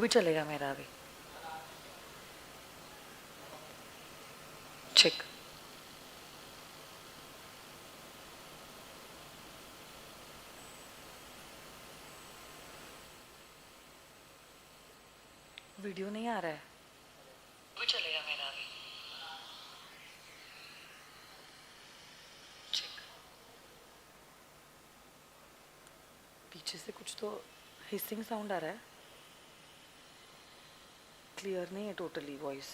भी चलेगा मेरा अभी। ठीक। वीडियो नहीं आ रहा है। भी चलेगा मेरा अभी। ठीक। पीछे से कुछ तो हिसिंग साउंड आ रहा है। क्लियर नहीं है टोटली वॉइस।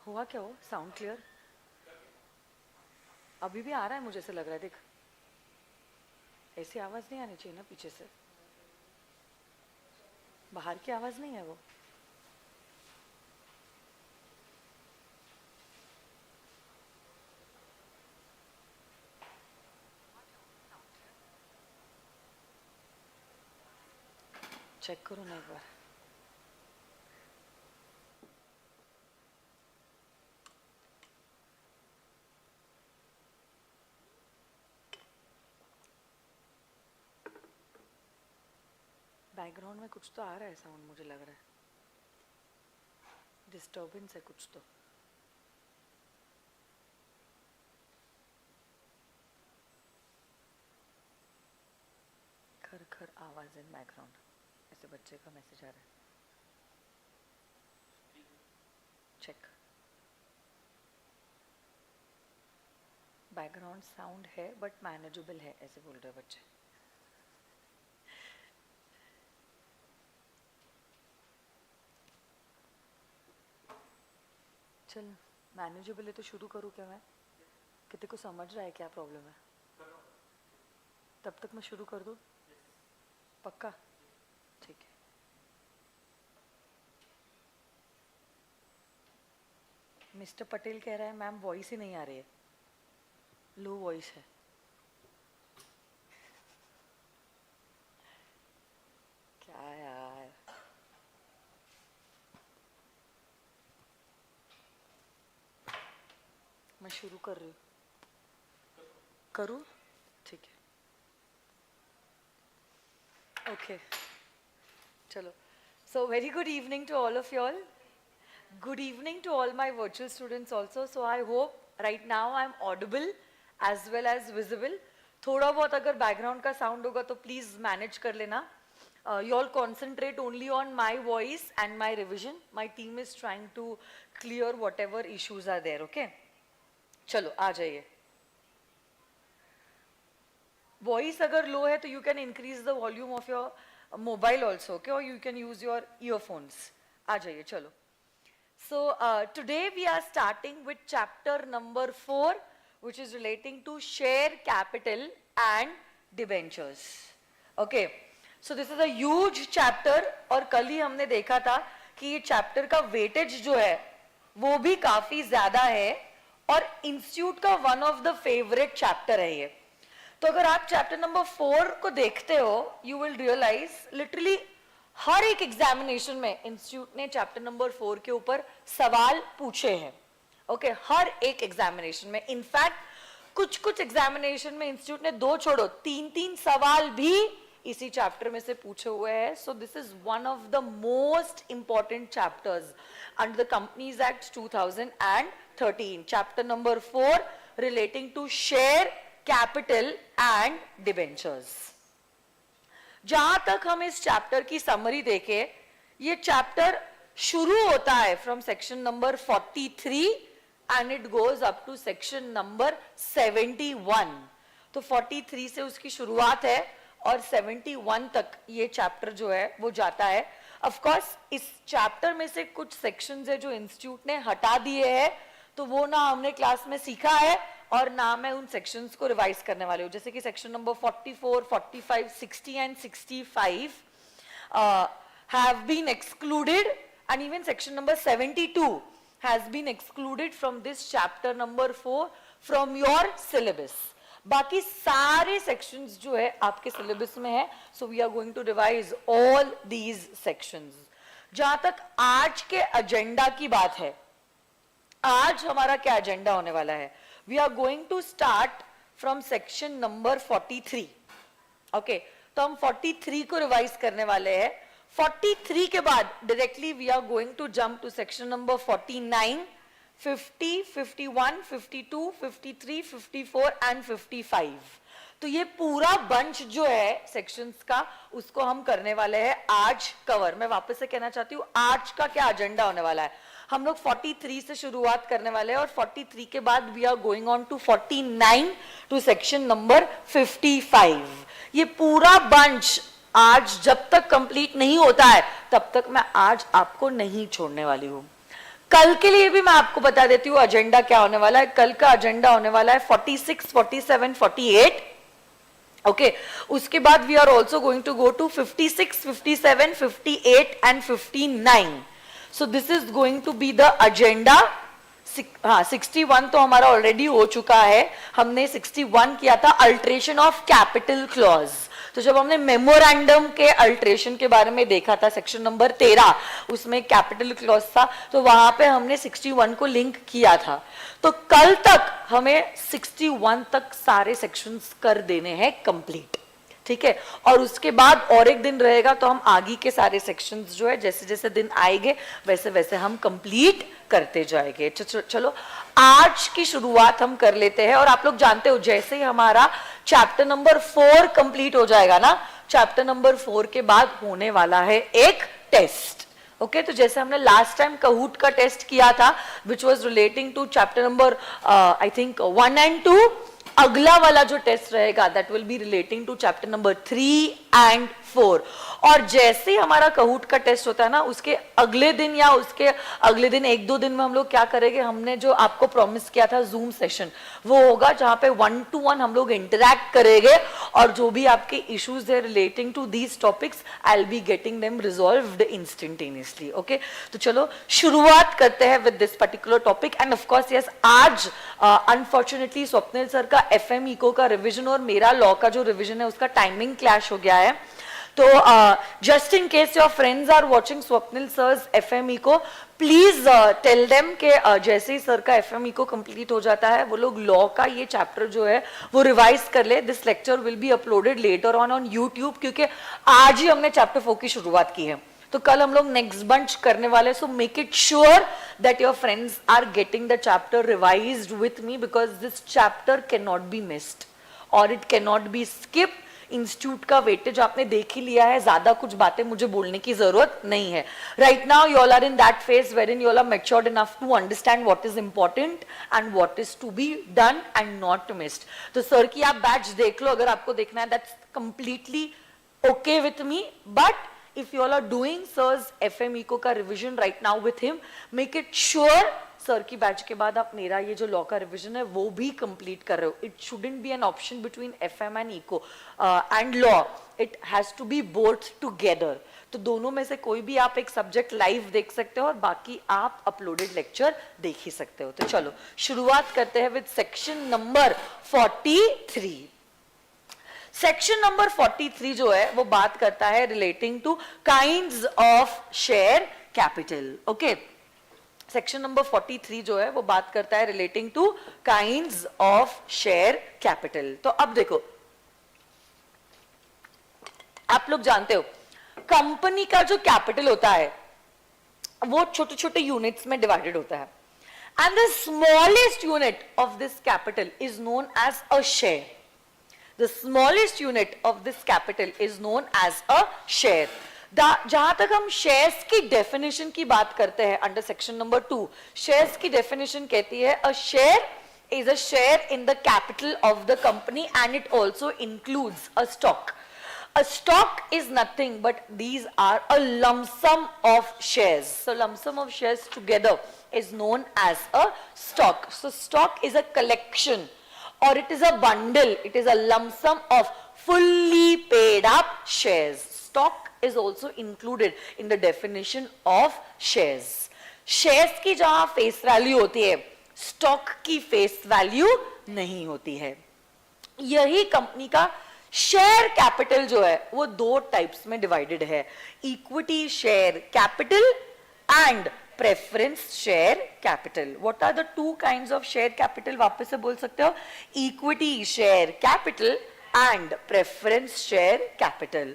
हुआ क्या हो? साउंड क्लियर अभी भी आ रहा है, मुझे ऐसे लग रहा है। देख, ऐसी आवाज नहीं आनी चाहिए ना पीछे से। बाहर की आवाज नहीं है वो। चेक करो ना एक बार। बैकग्राउंड में कुछ तो आ रहा है साउंड, मुझे लग रहा है डिस्टर्बेंस है कुछ तो। खर खर आवाज इन बैकग्राउंड, ऐसे बच्चे का मैसेज आ रहा है। चेक। बैकग्राउंड साउंड है बट मैनेजेबल है, ऐसे बोल रहे बच्चे। चल, मैनेजेबल है तो शुरू करूँ क्या मैं? कितने को समझ रहा है क्या प्रॉब्लम है? तब तक मैं शुरू कर दूँ? पक्का? ठीक है। मिस्टर पटेल कह रहा है मैम वॉइस ही नहीं आ रही है, लो वॉइस है। क्या यार, मैं शुरू कर रही हूँ। करूँ? ठीक है। ओके, चलो। So very good evening to all of you all. Good evening to all my virtual students also. So I hope right now I'm audible as well as visible. थोड़ा बहुत अगर background का sound होगा तो please manage कर लेना. You all concentrate only on my voice and my revision. My team is trying to clear whatever issues are there. Okay? चलो आ जाइए. Voice अगर low है तो you can increase the volume of your mobile also, okay? Or you can use your earphones. आ जाइए चलो. So today we are starting with chapter number 4, which is relating to share capital and debentures. Okay. So this is a huge chapter और कल ही हमने देखा था कि ये chapter का weightage जो है वो भी काफी ज्यादा है और इंस्टीट्यूट का one of the favorite chapter है ये. तो अगर आप चैप्टर नंबर 4 को देखते हो, यू विल रियलाइज लिटरली हर एक एग्जामिनेशन में इंस्टीट्यूट ने चैप्टर नंबर 4 के ऊपर सवाल पूछे हैं. ओके, हर एक एग्जामिनेशन में. इनफैक्ट कुछ कुछ एग्जामिनेशन में इंस्टीट्यूट ने 2 छोड़ो 3-3 सवाल भी इसी चैप्टर में से पूछे हुए हैं. So this is one of the most important chapters under the Companies Act 2013. Chapter number 4 relating to share capital and debentures. जहां तक हम इस चैप्टर की समरी देखें, ये चैप्टर शुरू होता है from section number 43 and it goes up to section number 71. तो 43 से उसकी शुरुआत है और 71 तक ये चैप्टर जो है वो जाता है. ऑफ कोर्स इस चैप्टर में से कुछ सेक्शंस है जो इंस्टीट्यूट ने हटा दिए हैं, तो वो ना हमने क्लास में सीखा है और ना मैं उन सेक्शंस को रिवाइज करने वाले हूँ. जैसे कि section number 44, 45, 60 and 65 have been excluded and even section number 72 has been excluded from this chapter number 4 from your syllabus. बाकी सारे सेक्शंस जो है आपके सिलेबस में है. So we are going to revise all these sections. जहां तक आज के एजेंडा की बात है, आज हमारा क्या एजेंडा होने वाला है? We are going to start from section number 43. Okay, तो हम 43 को रिवाइज करने वाले हैं. 43 के बाद directly we are going to jump to section number 49, 50, 51, 52, 53, 54 and 55. तो ये पूरा बंच जो है सेक्शंस का, उसको हम करने वाले हैं आज कवर. मैं वापस से कहना चाहती हूँ आज का क्या एजेंडा होने वाला है. हम लोग 43 से शुरुआत करने वाले हैं और 43 के बाद we are going on to 49 to section number 55. ये पूरा बंच आज जब तक कंप्लीट नहीं होता है तब तक मैं आज आपको नहीं छोड़ने वाली हूँ. कल के लिए भी मैं आपको बता देती हूँ एजेंडा क्या होने वाला है. कल का एजेंडा होने वाला है 46, 47, 48. ओके, उसके बाद we are also going to go to 56, 57, 58 and 59. So this is going to be the agenda. हाँ, 61 तो हमारा ऑलरेडी हो चुका है. हमने 61 किया था अल्ट्रेशन ऑफ कैपिटल क्लॉज. तो जब हमने मेमोरेंडम के अल्ट्रेशन के बारे में देखा था सेक्शन नंबर 13, उसमें कैपिटल क्लॉज था, तो वहां पे हमने 61 को लिंक किया था. तो कल तक हमें 61 तक सारे सेक्शंस कर देने हैं कंप्लीट. ठीक है, और उसके बाद और एक दिन रहेगा तो हम आगे के सारे सेक्शंस जो है जैसे जैसे दिन आएंगे वैसे वैसे हम कंप्लीट करते जाएंगे. चलो आज की शुरुआत हम कर लेते हैं. और आप लोग जानते हो जैसे ही हमारा चैप्टर नंबर 4 कंप्लीट हो जाएगा ना, चैप्टर नंबर 4 के बाद होने वाला है एक टेस्ट. ओके, तो जैसे हमने लास्ट टाइम कहूट का टेस्ट किया था which was relating to chapter number I think 1 and 2, अगला वाला जो टेस्ट रहेगा that will be relating to chapter number 3 and 4. और जैसे ही हमारा कहूट का टेस्ट होता है ना, उसके अगले दिन या उसके अगले दिन 1-2 दिन में हम लोग क्या करेंगे, हमने जो आपको प्रॉमिस किया था जूम सेशन वो होगा जहां पे 1-to-1 हम लोग इंटरैक्ट करेंगे और जो भी आपके इश्यूज है relating to these topics I will be getting them resolved instantaneously. Okay, तो चलो शुरुआत करते हैं with this particular topic. And of course yes, आज अनफॉर्चुनेटली स्वप्निल सर का FM इको का रिविजन और मेरा लॉ का जो रिविजन है उसका टाइमिंग क्लैश हो गया है. तो just in case your friends are watching Swapnil sir's FM eco, please tell them के जैसे ही सर का FM इको कंप्लीट हो जाता है वो लोग लॉ का ये चैप्टर जो है वो रिवाइज कर ले. This lecture will be uploaded later on YouTube, क्योंकि आज ही हमने चैप्टर 4 की शुरुआत की है. तो कल हम लोग नेक्स्ट बंच करने वाले. So make it sure that your friends are getting the chapter revised with me, because this chapter can not be missed और it can not be skipped. Institute का वेटेज आपने देख ही लिया है, ज्यादा कुछ बातें मुझे बोलने की जरूरत नहीं है. Right now you all are in that phase wherein you all are matured enough to understand what is important and what is to be done and not missed. तो सर की आप बैच देख लो अगर आपको देखना है, that's completely okay with me. But if you all are doing sir's FM eco का revision right now with him, make it sure sir की बैच के बाद आप मेरा ये जो लॉ का रिविजन है वो भी कंप्लीट कर रहे हो. It shouldn't be an option between FM and eco and law, it has to be both together. तो दोनों में से कोई भी आप एक सब्जेक्ट लाइव देख सकते हो और बाकी आप अपलोडेड लेक्चर देख ही सकते हो. तो चलो शुरुआत करते हैं with section number 43. Section number 43 जो है वो बात करता है relating to kinds of share capital. Okay, section number 43 जो है वो बात करता है relating to kinds of share capital. तो अब देखो, आप लोग जानते हो कंपनी का जो कैपिटल होता है वो छोटे छोटे यूनिट्स में डिवाइडेड होता है. And the smallest unit of this capital is known as a share. The smallest unit of this capital is known as a share. जहां तक हम शेयर्स की डेफिनेशन की बात करते हैं अंडर सेक्शन नंबर 2, शेयर्स की डेफिनेशन कहती है a share is a share in the capital of the company and it also includes a stock. A stock is nothing but these are a lump sum of shares. So lump sum of shares together is known as a stock. So stock is a collection or it is a bundle, it is a lump sum of fully paid up shares. Stock is also included in the definition of shares. Shares की जहां face value होती है stock की face value नहीं होती है। यही company का शेयर कैपिटल जो है वो दो टाइप्स में डिवाइडेड है, equity share capital and preference share capital. What are the two kinds of share capital, वापस से बोल सकते हो, equity share capital and preference share capital.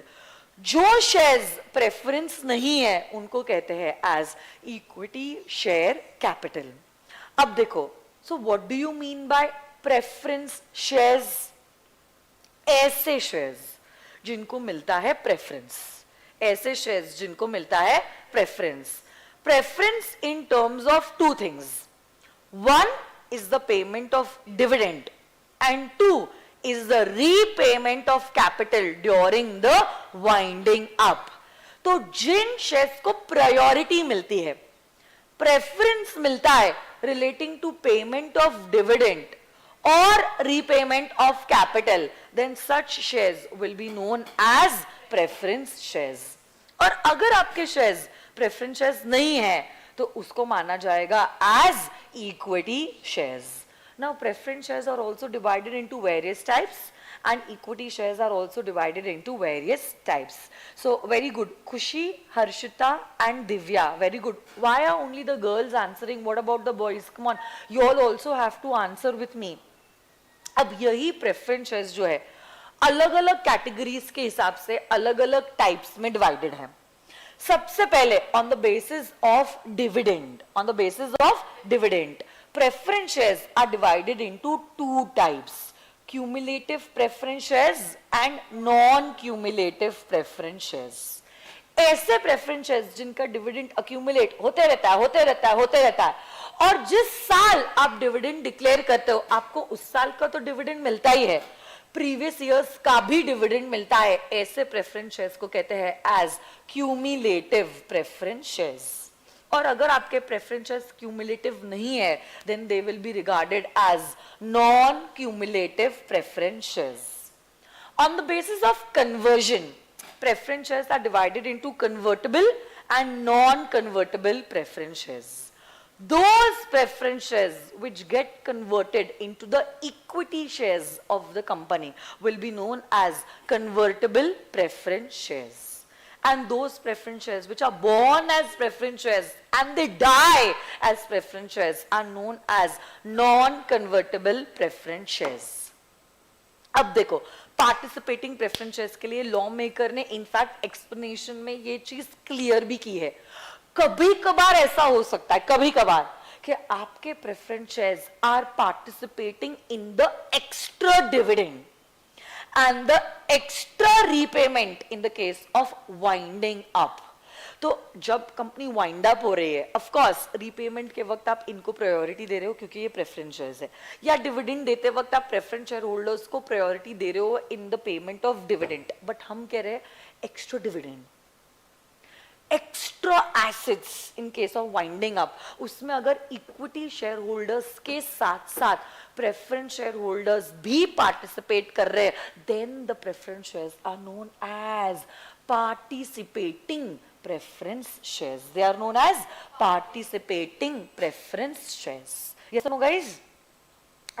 जो शेयर्स प्रेफरेंस नहीं है उनको कहते हैं एज इक्विटी शेयर कैपिटल। अब देखो, so what do you mean by preference shares? ऐसे शेयर्स जिनको मिलता है प्रेफरेंस, ऐसे शेयर्स जिनको मिलता है preference. Preference in terms of two things, one is the payment of dividend and two is the repayment of capital during the winding up। तो जिन shares को प्रायोरिटी मिलती है, प्रेफरेंस मिलता है relating to payment of dividend और repayment of capital, then such shares will be known as preference shares. और अगर आपके शेयर्स प्रेफरेंस शेयर्स नहीं है तो उसको माना जाएगा as equity shares. Now preference shares are also divided into various types and equity shares are also divided into various types. So very good, Khushi, Harshita and Divya, very good. Why are only the girls answering? What about the boys? Come on, you all also have to answer with me. अब यही preference shares जो है अलग अलग categories के हिसाब से अलग अलग टाइप्स में डिवाइडेड है। सबसे पहले on the basis of dividend, on the basis of dividend, preference shares are divided into two types, cumulative preference shares and non-cumulative preference shares। ऐसे preference shares जिनका dividend accumulate होते रहता है और जिस साल आप dividend declare करते हो आपको उस साल का तो dividend मिलता ही है, previous years का भी dividend मिलता है। ऐसे preference shares को कहते हैं as cumulative preference shares। और अगर आपके प्रेफरेंसेस क्यूमुलेटिव नहीं है then they will be regarded as non cumulative preferences. On the basis of conversion, preferences are divided into convertible and non convertible preferences. Those preference shares which get converted into the equity shares of the company will be known as convertible preference shares. And those preference shares which are born as preference shares and they die as preference shares are known as non-convertible preference shares। अब देखो, participating preference shares के लिए law maker ने in fact explanation में ये चीज clear भी की है। कभी कभार ऐसा हो सकता है, कभी कभार, कि आपके preference shares are participating in the extra dividend and the extra repayment in the case of winding up। तो जब कंपनी वाइंड अप हो रही है, ऑफ कोर्स रीपेमेंट के वक्त आप इनको प्रायोरिटी दे रहे हो क्योंकि ये प्रेफरेंस शेयर्स है, या डिविडेंड देते वक्त आप प्रेफरेंस शेयर होल्डर्स को प्रायोरिटी दे रहे हो in the payment of dividend. But हम कह रहे हैं extra dividend, extra assets in case of winding up, उसमें अगर इक्विटी शेयर होल्डर्स के साथ साथ प्रेफरेंस शेयर होल्डर्स भी पार्टिसिपेट कर रहे हैं, then the preference shares are known as participating preference shares। They are known as participating preference shares। Yes or no guys?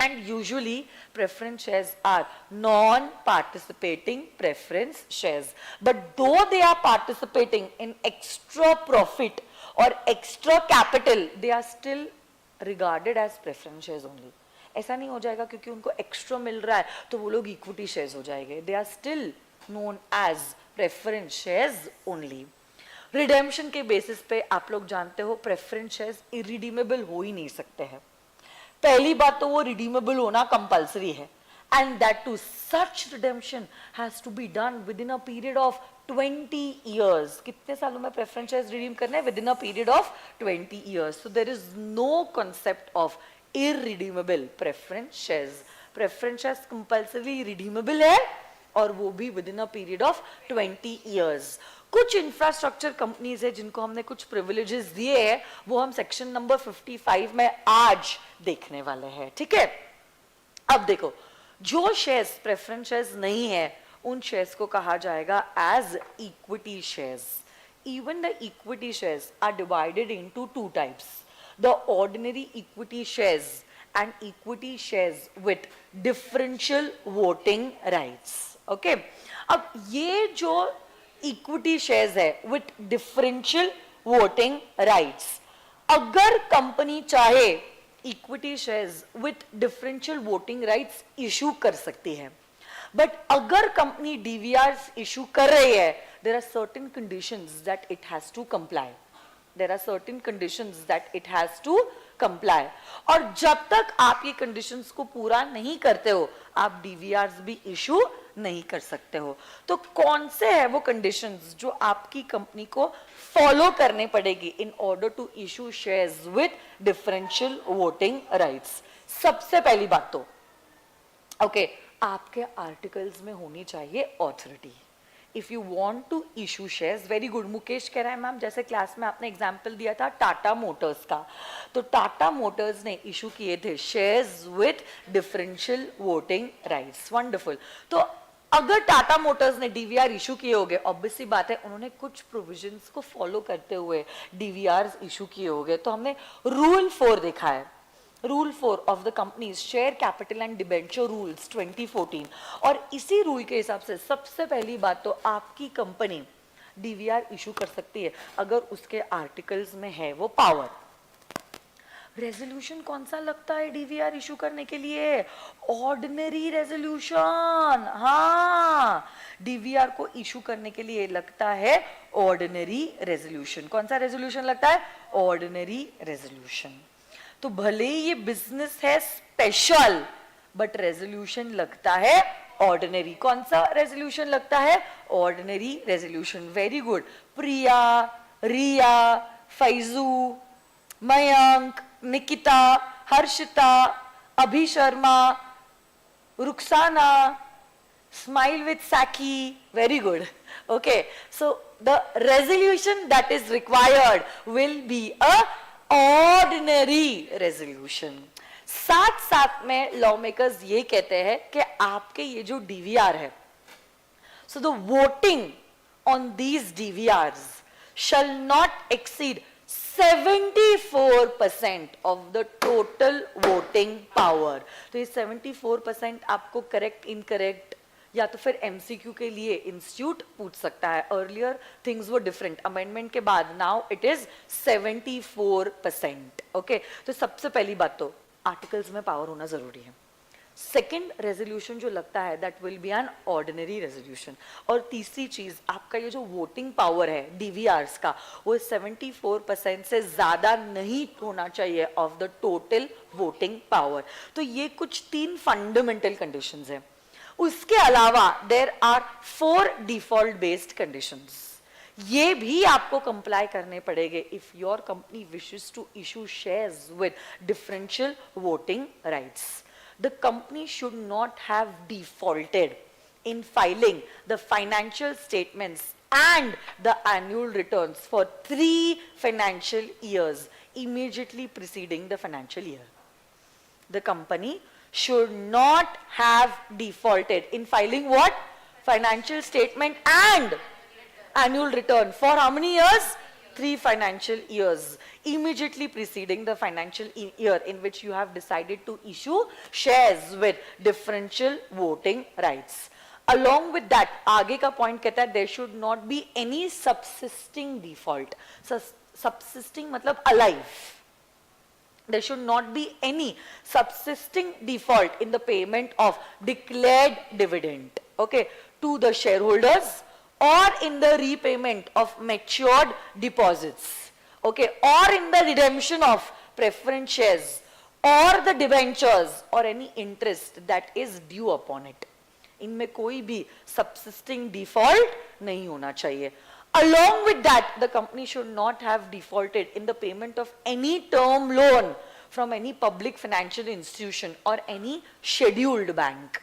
And usually preference shares are non-participating preference shares, but though they are participating in extra profit or extra capital, they are still regarded as preference shares only। ऐसा नहीं हो जाएगा क्योंकि उनको extra मिल रहा है तो वो लोग इक्विटी शेयर्स हो जाएंगे। They are still known as preference shares only। Redemption के बेसिस पे आप लोग जानते हो प्रेफरेंस शेयर्स इरिडीमेबल हो ही नहीं सकते हैं। पहली बात तो वो रिडीमेबल होना कंपलसरी है, and that too such redemption has to be done within a period of 20 years। कितने सालों में प्रेफरेंस शेयर्स रिडीम करने हैं? Within a period of 20 years। So there is no concept of irredeemable preference shares. Preference shares compulsory redeemable है और वो भी within a period of 20 years। कुछ इंफ्रास्ट्रक्चर कंपनीज है जिनको हमने कुछ प्रिविलेजेस दिए हैं, वो हम सेक्शन नंबर 55 में आज देखने वाले हैं, ठीक है। अब देखो, जो शेयर्स प्रेफरेंस शेयर्स नहीं है उन शेयर्स को कहा जाएगा as equity shares. Even the equity shares are divided into two types. the ordinary equity shares and equity shares with differential voting rights. Okay, अब ये जो equity shares है with differential voting rights, अगर company चाहे equity shares with differential voting rights issue कर सकती है, but अगर कंपनी डीवीआरस इशू कर रही है, there are certain conditions that it has to comply. There are certain conditions that it has to comply. और जब तक आप ये कंडीशंस को पूरा नहीं करते हो, आप डीवीआरस भी इशू नहीं कर सकते हो. तो कौन से है वो कंडीशंस जो आपकी कंपनी को फॉलो करने पड़ेगी in order to issue shares with differential voting rights? सबसे पहली बात तो ओके, आपके आर्टिकल्स में होनी चाहिए authority. If you want to issue shares, very good, Mukesh कह रहा है मैम जैसे क्लास में आपने एग्जांपल दिया था टाटा मोटर्स का, तो टाटा मोटर्स ने इशू किए थे shares with differential voting rights. Wonderful. तो अगर टाटा मोटर्स ने डीवीआर इशू किए होंगे, ऑब्वियस सी बात है उन्होंने कुछ प्रोविजंस को फॉलो करते हुए डीवीआर इशू किए होंगे. तो हमने रूल 4 देखा है, rule 4 of the companies share capital and debenture rules 2014. और इसी रूल के हिसाब से सबसे पहली बात तो आपकी कंपनी डीवीआर इशू कर सकती है अगर उसके आर्टिकल्स में है वो पावर. रेजोल्यूशन कौन सा लगता है डीवीआर इशू करने के लिए? Ordinary resolution. हाँ, डीवीआर को इशू करने के लिए लगता है ऑर्डिनरी रेजोल्यूशन. कौन सा रेजोल्यूशन लगता है? Ordinary resolution. तो भले ही ये बिजनेस है स्पेशल, बट रेजोल्यूशन लगता है ऑर्डिनरी. कौन सा रेजोल्यूशन लगता है? Ordinary resolution. Very good. Priya, Riya, Faizu, Mayank, Nikita, Harshita, Abhi Sharma, Rukhsana, smile with Saki. Very good. Okay, so the resolution that is required will be a ordinary resolution. साथ साथ में लॉ मेकर्स ये कहते हैं कि आपके ये जो डीवीआर है, so the voting on these DVRs shall not exceed 74% of the total voting power. तो ये 74% आपको करेक्ट इनकरेक्ट या तो फिर एमसीक्यू के लिए इंस्टीट्यूट पूछ सकता है. Earlier things were different, amendment के बाद नाउ इट इज 74%. ओके, तो सबसे पहली बात तो आर्टिकल्स में पावर होना जरूरी है. सेकेंड रेजोल्यूशन जो लगता है that will B an ordinary resolution. और तीसरी चीज, आपका ये जो वोटिंग पावर है डीवीआरस का, वो 74% से ज्यादा नहीं होना चाहिए of the total voting power. तो ये कुछ 3 फंडामेंटल कंडीशंस हैं. उसके अलावा there are 4 default based conditions. ये भी आपको कंप्लाई करने पड़ेंगे if your company wishes to issue shares with differential voting rights. The company should not have defaulted in filing the financial statements and the annual returns for 3 financial years immediately preceding the financial year. The company should not have defaulted in filing what? Financial statement and annual return for how many years? 3 financial years immediately preceding the financial year in which you have decided to issue shares with differential voting rights. Along with that, आगे का point कहता है there should not be any subsisting default. Subsisting मतलब alive. There should not be any subsisting default in the payment of declared dividend, okay, to the shareholders or in the repayment of matured deposits, okay, or in the redemption of preference shares or the debentures or any interest that is due upon it. इनमें कोई भी subsisting default नहीं होना चाहिए. Along with that, the company should not have defaulted in the payment of any term loan from any public financial institution or any scheduled bank.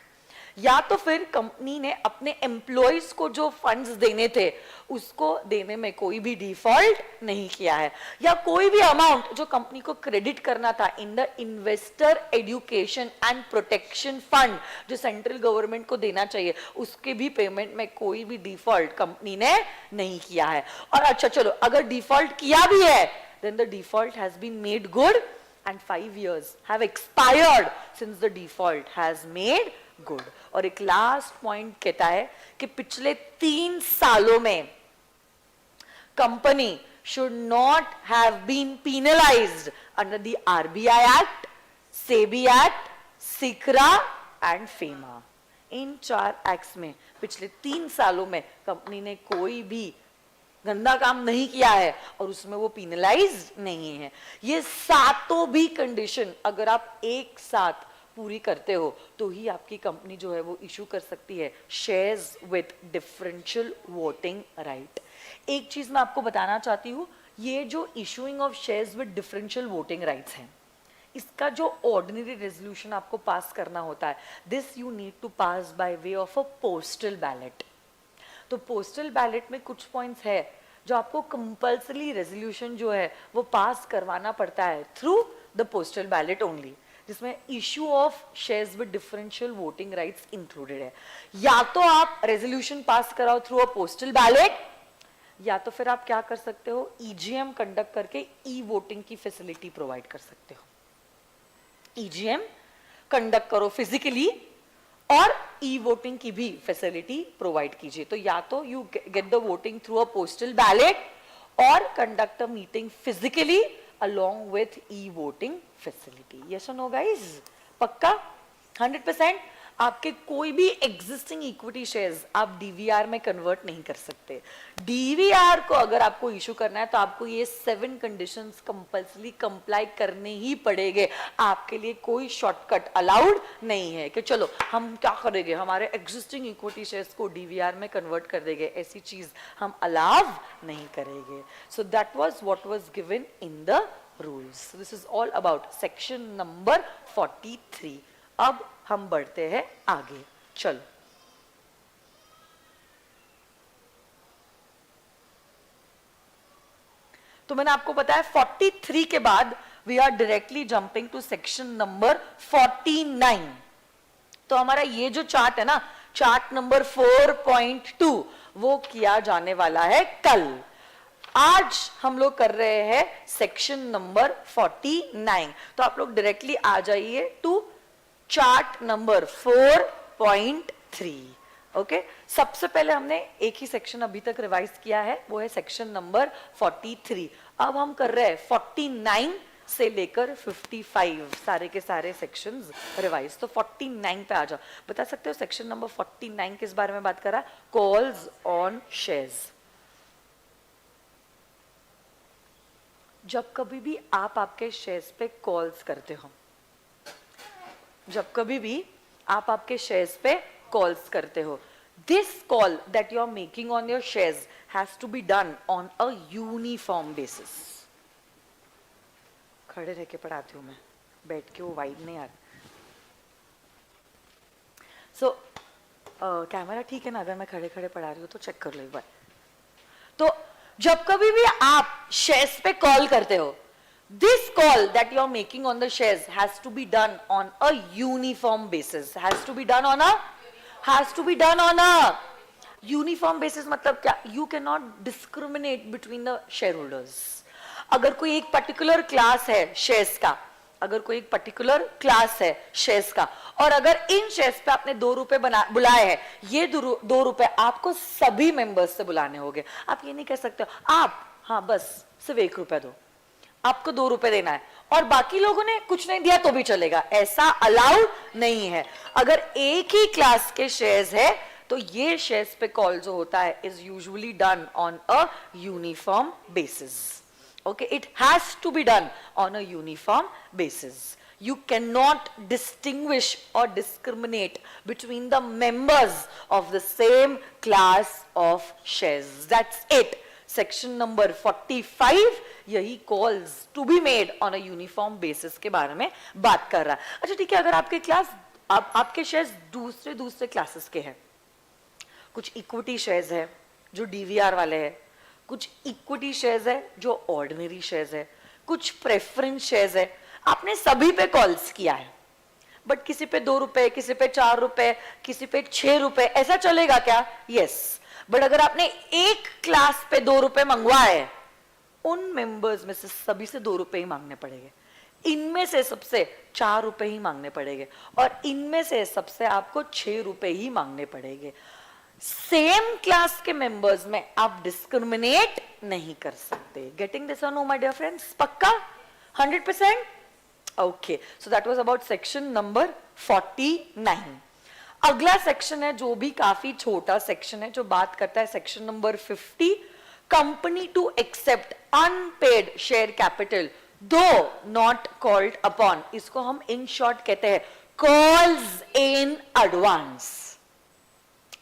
या तो फिर company ने अपने एम्प्लॉइज को जो फंड्स देने थे उसको देने में कोई भी डिफॉल्ट नहीं किया है, या कोई भी अमाउंट जो कंपनी को क्रेडिट करना था in the investor education and protection fund जो सेंट्रल गवर्नमेंट को देना चाहिए, उसके भी पेमेंट में कोई भी डिफॉल्ट कंपनी ने नहीं किया है. और अच्छा चलो, अगर डिफॉल्ट किया भी है then the default has been made good and 5 years have expired since the default has made good. और एक last point कहता है कि पिछले 3 सालों में company should not have been penalized under the RBI Act, SEBI Act, SICRA and FEMA. In 4 acts में पिछले 3 सालों में कंपनी ने कोई भी गंदा काम नहीं किया है और उसमें वो पीनलाइज नहीं है. ये सातों भी कंडीशन अगर आप एक साथ पूरी करते हो तो ही आपकी कंपनी जो है वो इशू कर सकती है shares with differential voting right. एक चीज मैं आपको बताना चाहती हूँ, ये जो issuing of shares with differential voting rights है, इसका जो ऑर्डिनरी रेजोल्यूशन आपको पास करना होता है, this you need to pass by way of a postal ballot. तो पोस्टल बैलेट में कुछ पॉइंट्स है जो आपको कंपल्सरी रेजोल्यूशन जो है वो पास करवाना पड़ता है through the postal ballot only, जिसमें issue of shares with differential voting rights included है. या तो आप रेजोल्यूशन पास कराओ थ्रू अ पोस्टल बैलेट, या तो फिर आप क्या कर सकते हो, ईजीएम कंडक्ट करके ई वोटिंग की फैसिलिटी प्रोवाइड कर सकते हो. ईजीएम कंडक्ट करो फिजिकली और ई वोटिंग की भी फैसिलिटी प्रोवाइड कीजिए. तो या तो you get the voting through a postal ballot और conduct a meeting physically along with e-voting facility. Yes or no guys? पक्का 100%. आपके कोई भी एग्जिस्टिंग इक्विटी शेयर्स आप डीवीआर में कन्वर्ट नहीं कर सकते. डीवीआर को अगर आपको इशू करना है तो आपको ये 7 कंडीशंस कंपल्सरी कंप्लाई करने ही पड़ेंगे. आपके लिए कोई शॉर्टकट अलाउड नहीं है कि चलो हम क्या करेंगे, हमारे एग्जिस्टिंग इक्विटी शेयर्स को डीवीआर में कन्वर्ट कर देंगे, ऐसी चीज हम अलाउ नहीं करेंगे. So that was what was given in the rules. This is all about section number 43. अब हम बढ़ते हैं आगे. चलो तो मैंने आपको बताया 43 के बाद we are directly jumping to section number 49. तो हमारा ये जो चार्ट है ना, चार्ट नंबर 4.2, वो किया जाने वाला है कल. आज हम लोग कर रहे हैं सेक्शन नंबर 49. तो आप लोग डायरेक्टली आ जाइए टू चार्ट नंबर 4.3. ओके, सबसे पहले हमने एक ही सेक्शन अभी तक रिवाइज किया है, वो है सेक्शन नंबर 43. अब हम कर रहे हैं 49 से लेकर 55 सारे के सारे सेक्शंस रिवाइज. तो 49 पे आ जाओ. बता सकते हो सेक्शन नंबर 49 किस बारे में बात कर रहा है? Calls on shares. जब कभी भी आप आपके शेयर्स पे कॉल्स करते हो, जब कभी भी आप आपके शेयर्स पे कॉल्स करते हो, this call that you are making on your shares has to be done on a uniform basis. खड़े रह के पढ़ाती हूं मैं, बैठ के वो वाइब नहीं आ रहा. सो कैमरा ठीक है ना? अगर मैं खड़े खड़े पढ़ा रही हूँ तो चेक कर लो एक बार. तो जब कभी भी आप शेयर्स पे कॉल करते हो, this call that you are making on the shares has to be done on a uniform basis. Has to be done on a uniform basis. मतलब क्या? You cannot discriminate between the shareholders. अगर कोई एक particular class है shares का, अगर कोई एक पर्टिकुलर क्लास है शेयर्स का, और अगर इन शेयर्स पे आपने 2 रुपए बुलाए हैं, ये 2 रुपए आपको सभी मेंबर्स से बुलाने होंगे. आप ये नहीं कह सकते आप हाँ बस सिर्फ 1 रुपया दो, आपको 2 रुपए देना है और बाकी लोगों ने कुछ नहीं दिया तो भी चलेगा. ऐसा अलाउड नहीं है. अगर एक ही क्लास के शेयर्स है तो ये शेयर्स पे कॉल जो होता है is usually done on a uniform basis. Okay, it has to be done on a uniform basis. You cannot distinguish or discriminate between the members of the same class of shares. That's it. Section number 45 यही calls to be made on a uniform basis के बारे में बात कर रहा है. अच्छा ठीक है, अगर आपके क्लास आपके शेयर्स दूसरे क्लासेस के हैं, कुछ इक्विटी शेयर्स है जो डीवीआर वाले हैं, कुछ इक्विटी शेयर्स है जो ऑर्डिनरी शेयर्स है, कुछ प्रेफरेंस शेयर्स है, आपने सभी पे कॉल्स किया है, बट किसी पे 2 रुपए, किसी पे 4 रुपए, किसी पे 6 रुपए, ऐसा चलेगा क्या? यस. बट अगर आपने एक क्लास पे 2 रुपए मंगवाए उन मेंबर्स में से सभी से 2 रुपए ही मांगने पड़ेंगे, इनमें से सबसे 4 रुपए ही मांगने पड़ेंगे, और इनमें से सबसे आपको 6 रुपए ही मांगने पड़ेंगे। सेम क्लास के मेंबर्स में आप डिस्क्रिमिनेट नहीं कर सकते। गेटिंग दिस और नो माय डियर फ्रेंड्स? पक्का 100%? Okay, so that was about section number 49। अगला सेक्शन है जो भी काफी छोटा सेक्शन है, जो बात करता है section number 50, company to accept unpaid share capital though not called upon. इसको हम इन शॉर्ट कहते हैं कॉल्स इन एडवांस।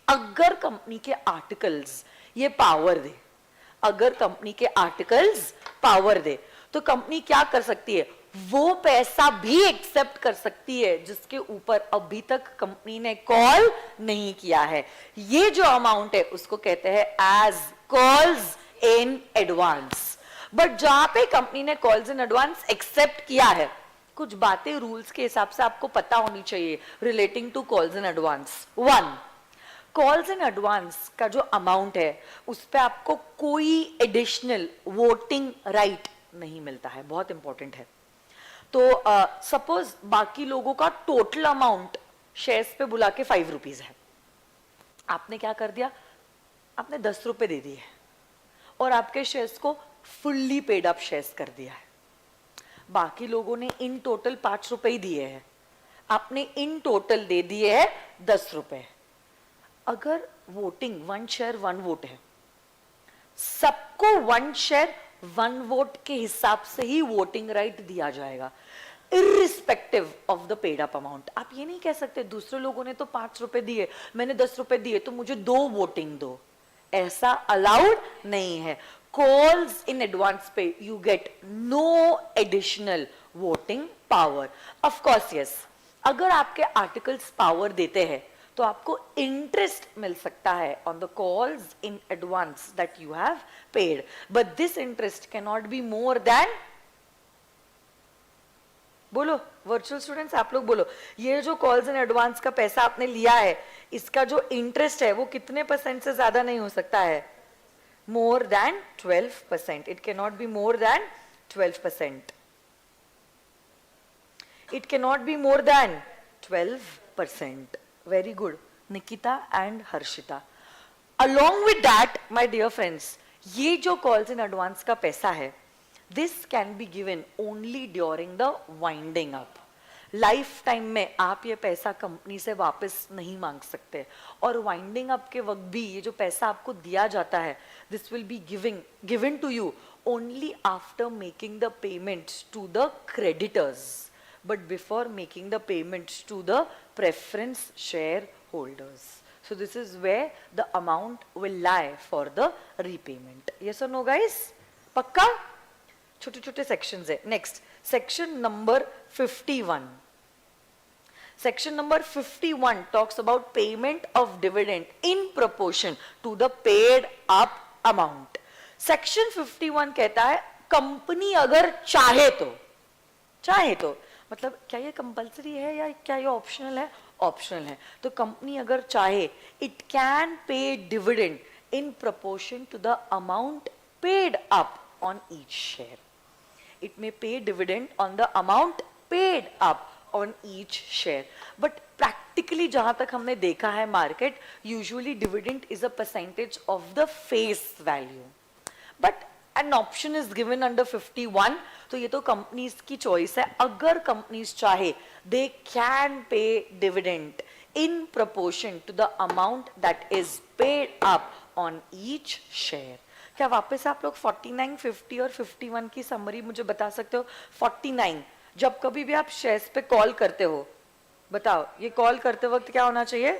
अगर कंपनी के आर्टिकल्स ये पावर दे, अगर कंपनी के आर्टिकल्स पावर दे, तो कंपनी क्या कर सकती है? वो पैसा भी एक्सेप्ट कर सकती है जिसके ऊपर अभी तक कंपनी ने कॉल नहीं किया है। ये जो अमाउंट है उसको कहते हैं as calls in advance. But जहां पे कंपनी ने कॉल्स इन एडवांस एक्सेप्ट किया है, कुछ बातें रूल्स के हिसाब से आपको पता होनी चाहिए relating to calls in advance. 1, calls in advance का जो अमाउंट है उस पे आपको कोई एडिशनल वोटिंग राइट नहीं मिलता है। बहुत इंपॉर्टेंट है। तो सपोज बाकी लोगों का टोटल अमाउंट शेयर्स पे बुला के 5 रुपीज है, आपने क्या कर दिया? आपने 10 रुपए दे दिए और आपके शेयर्स को फुल्ली पेड अप शेयर्स कर दिया है। बाकी लोगों ने इन टोटल 5 रुपए ही दिए हैं, आपने इन टोटल दे दिए हैं 10 रुपए। अगर वोटिंग 1 शेयर 1 वोट है, सबको 1 शेयर 1 वोट के हिसाब से ही वोटिंग राइट दिया जाएगा, irrespective of the paid up amount. आप ये नहीं कह सकते दूसरे लोगों ने तो 5 रुपए दिए, मैंने 10 रुपए दिए तो मुझे 2 वोटिंग दो, ऐसा अलाउड नहीं है। कॉल्स इन एडवांस पे you get no additional voting power. Of course yes, अगर आपके आर्टिकल्स पावर देते हैं तो आपको इंटरेस्ट मिल सकता है on the calls in advance that you have paid, but this interest can not be more than, बोलो वर्चुअल स्टूडेंट्स आप लोग बोलो, ये जो कॉल्स इन एडवांस का पैसा आपने लिया है इसका जो इंटरेस्ट है वो कितने % से ज्यादा नहीं हो सकता है? More than 12%। It can not be more than 12%। It can not be more than 12%। Very good, Nikita and Harshita. Along with that, my dear friends, ये जो calls in advance का पैसा है, this can be given only during the winding up. Life time में आप ये पैसा company से वापस नहीं मांग सकते, और वाइंडिंग अप के वक्त भी ये जो पैसा आपको दिया जाता है, this will be given to you only after making the payments to the creditors, but before making the payments to the preference shareholders. So this is where the amount will lie for the repayment. Yes or no guys? Pakka? छोटे छोटे sections है. Next, section number 51. Section number 51 talks about payment of dividend in proportion to the paid up amount. Section 51 कहता है company अगर चाहे तो मतलब क्या ये कंपलसरी है या क्या ये ऑप्शनल है? ऑप्शनल है। तो कंपनी अगर चाहे it can pay dividend in proportion to the amount paid up on each share. It may pay dividend on the amount paid up on each share, but practically जहां तक हमने देखा है market, usually dividend is a percentage of the face value, but an option is given under 51। तो ये तो companies की choice है। अगर कंपनीज चाहे they can pay dividend in proportion to the amount that is paid up on each share. क्या वापस आप लोग 49, 50 और 51 की समरी मुझे बता सकते हो? 49, जब कभी भी आप शेयर्स पे कॉल करते हो, बताओ ये कॉल करते वक्त क्या होना चाहिए?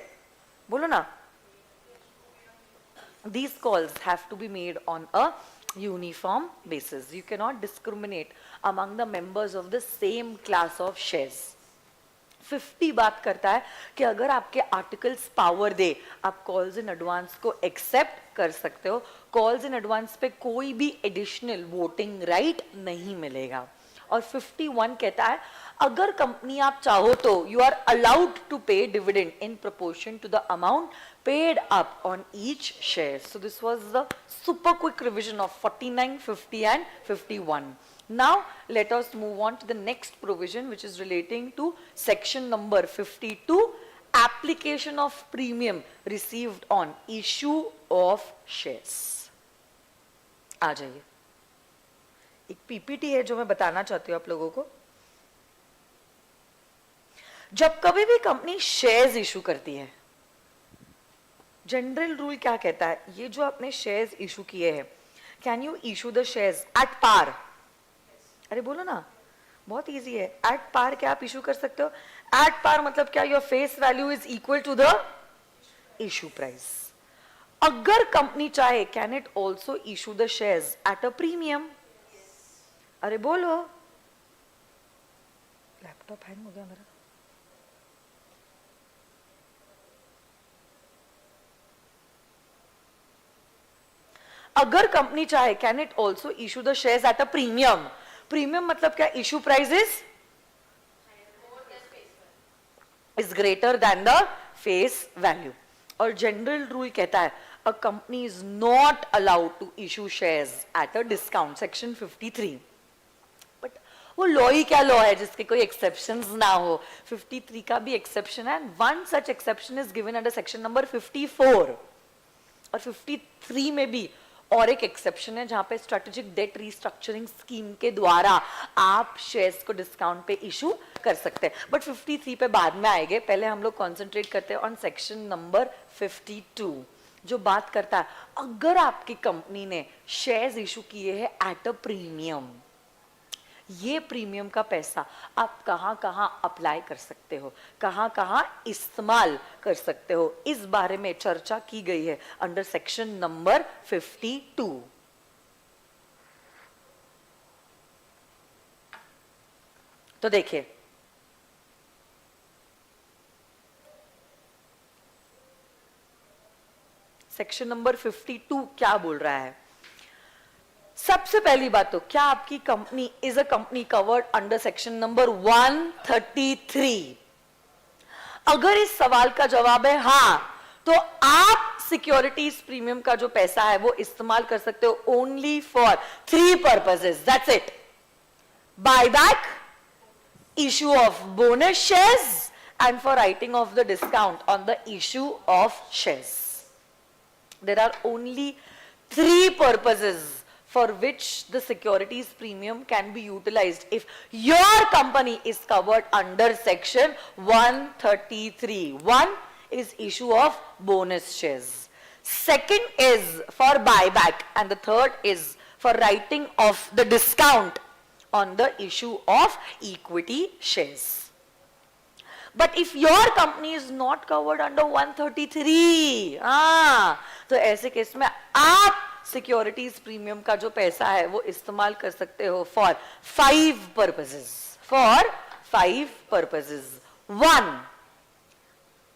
बोलो ना। These calls have to be made on a uniform basis. You cannot discriminate among the members of the same class of shares. 50 बात करता है कि अगर आपके आर्टिकल्स पावर दे, आप कॉल्स इन एडवांस को एक्सेप्ट कर सकते हो। कॉल्स इन एडवांस पे कोई भी एडिशनल वोटिंग राइट नहीं मिलेगा। और 51 कहता है अगर कंपनी आप चाहो तो you are allowed to pay dividend in proportion to the amount paid up on each share. So this was the super quick revision of 49, 50 and 51. Now let us move on to the next provision, which is relating to section number 52, application of premium received on issue of shares. आ जाइए, एक PPT है जो मैं बताना चाहती हूँ आप लोगों को. जब कभी भी कंपनी शेयर्स इशू करती है, जनरल रूल क्या कहता है, ये जो आपने शेयर्स इशू किए हैं, can you issue the shares at par? अरे बोलो ना, बहुत इजी है. एट पार क्या आप इशू कर सकते हो? एट पार मतलब क्या? Your face value is equal to the issue price. अगर कंपनी चाहे, can it also issue the shares at a premium? अरे बोलो. लैपटॉप हैंग हो गया मेरा. अगर कंपनी चाहे, can it also issue the shares at a premium? Premium मतलब क्या? Issue price is greater than the face value. और जनरल रूल कहता है a company is not allowed to issue shares at a discount, section 53. But वो law ही क्या law है जिसके कोई एक्सेप्शंस ना हो? 53 का भी एक्सेप्शन है, one such exception is given under section number 54. और 53 में भी और एक एक्सेप्शन है जहां पे स्ट्रेटेजिक डेट रीस्ट्रक्चरिंग स्कीम के द्वारा आप शेयर्स को डिस्काउंट पे इशू कर सकते हैं. बट 53 पे बाद में आएंगे, पहले हम लोग कॉन्सेंट्रेट करते हैं ऑन सेक्शन नंबर 52, जो बात करता है अगर आपकी कंपनी ने शेयर्स इशू किए हैं एट अ प्रीमियम, ये प्रीमियम का पैसा आप कहां कहां अप्लाई कर सकते हो, कहां कहां इस्तेमाल कर सकते हो, इस बारे में चर्चा की गई है अंडर सेक्शन नंबर 52. तो देखिए, सेक्शन नंबर 52 क्या बोल रहा है. सबसे पहली बात तो क्या आपकी company is a company covered under section number 133? अगर इस सवाल का जवाब है हाँ, तो आप सिक्योरिटीज प्रीमियम का जो पैसा है वो इस्तेमाल कर सकते हो only for 3 purposes. That's it. Buyback, issue of bonus shares and for writing off the discount on the issue of shares. There are only 3 purposes for which the securities premium can be utilized if your company is covered under section 133. One is issue of bonus shares. Second is for buyback, and the third is for writing of the discount on the issue of equity shares. But if your company is not covered under 133, तो ऐसे case में आप securities premium का जो पैसा है वो इस्तेमाल कर सकते हो for 5 purposes. For 5 purposes. 1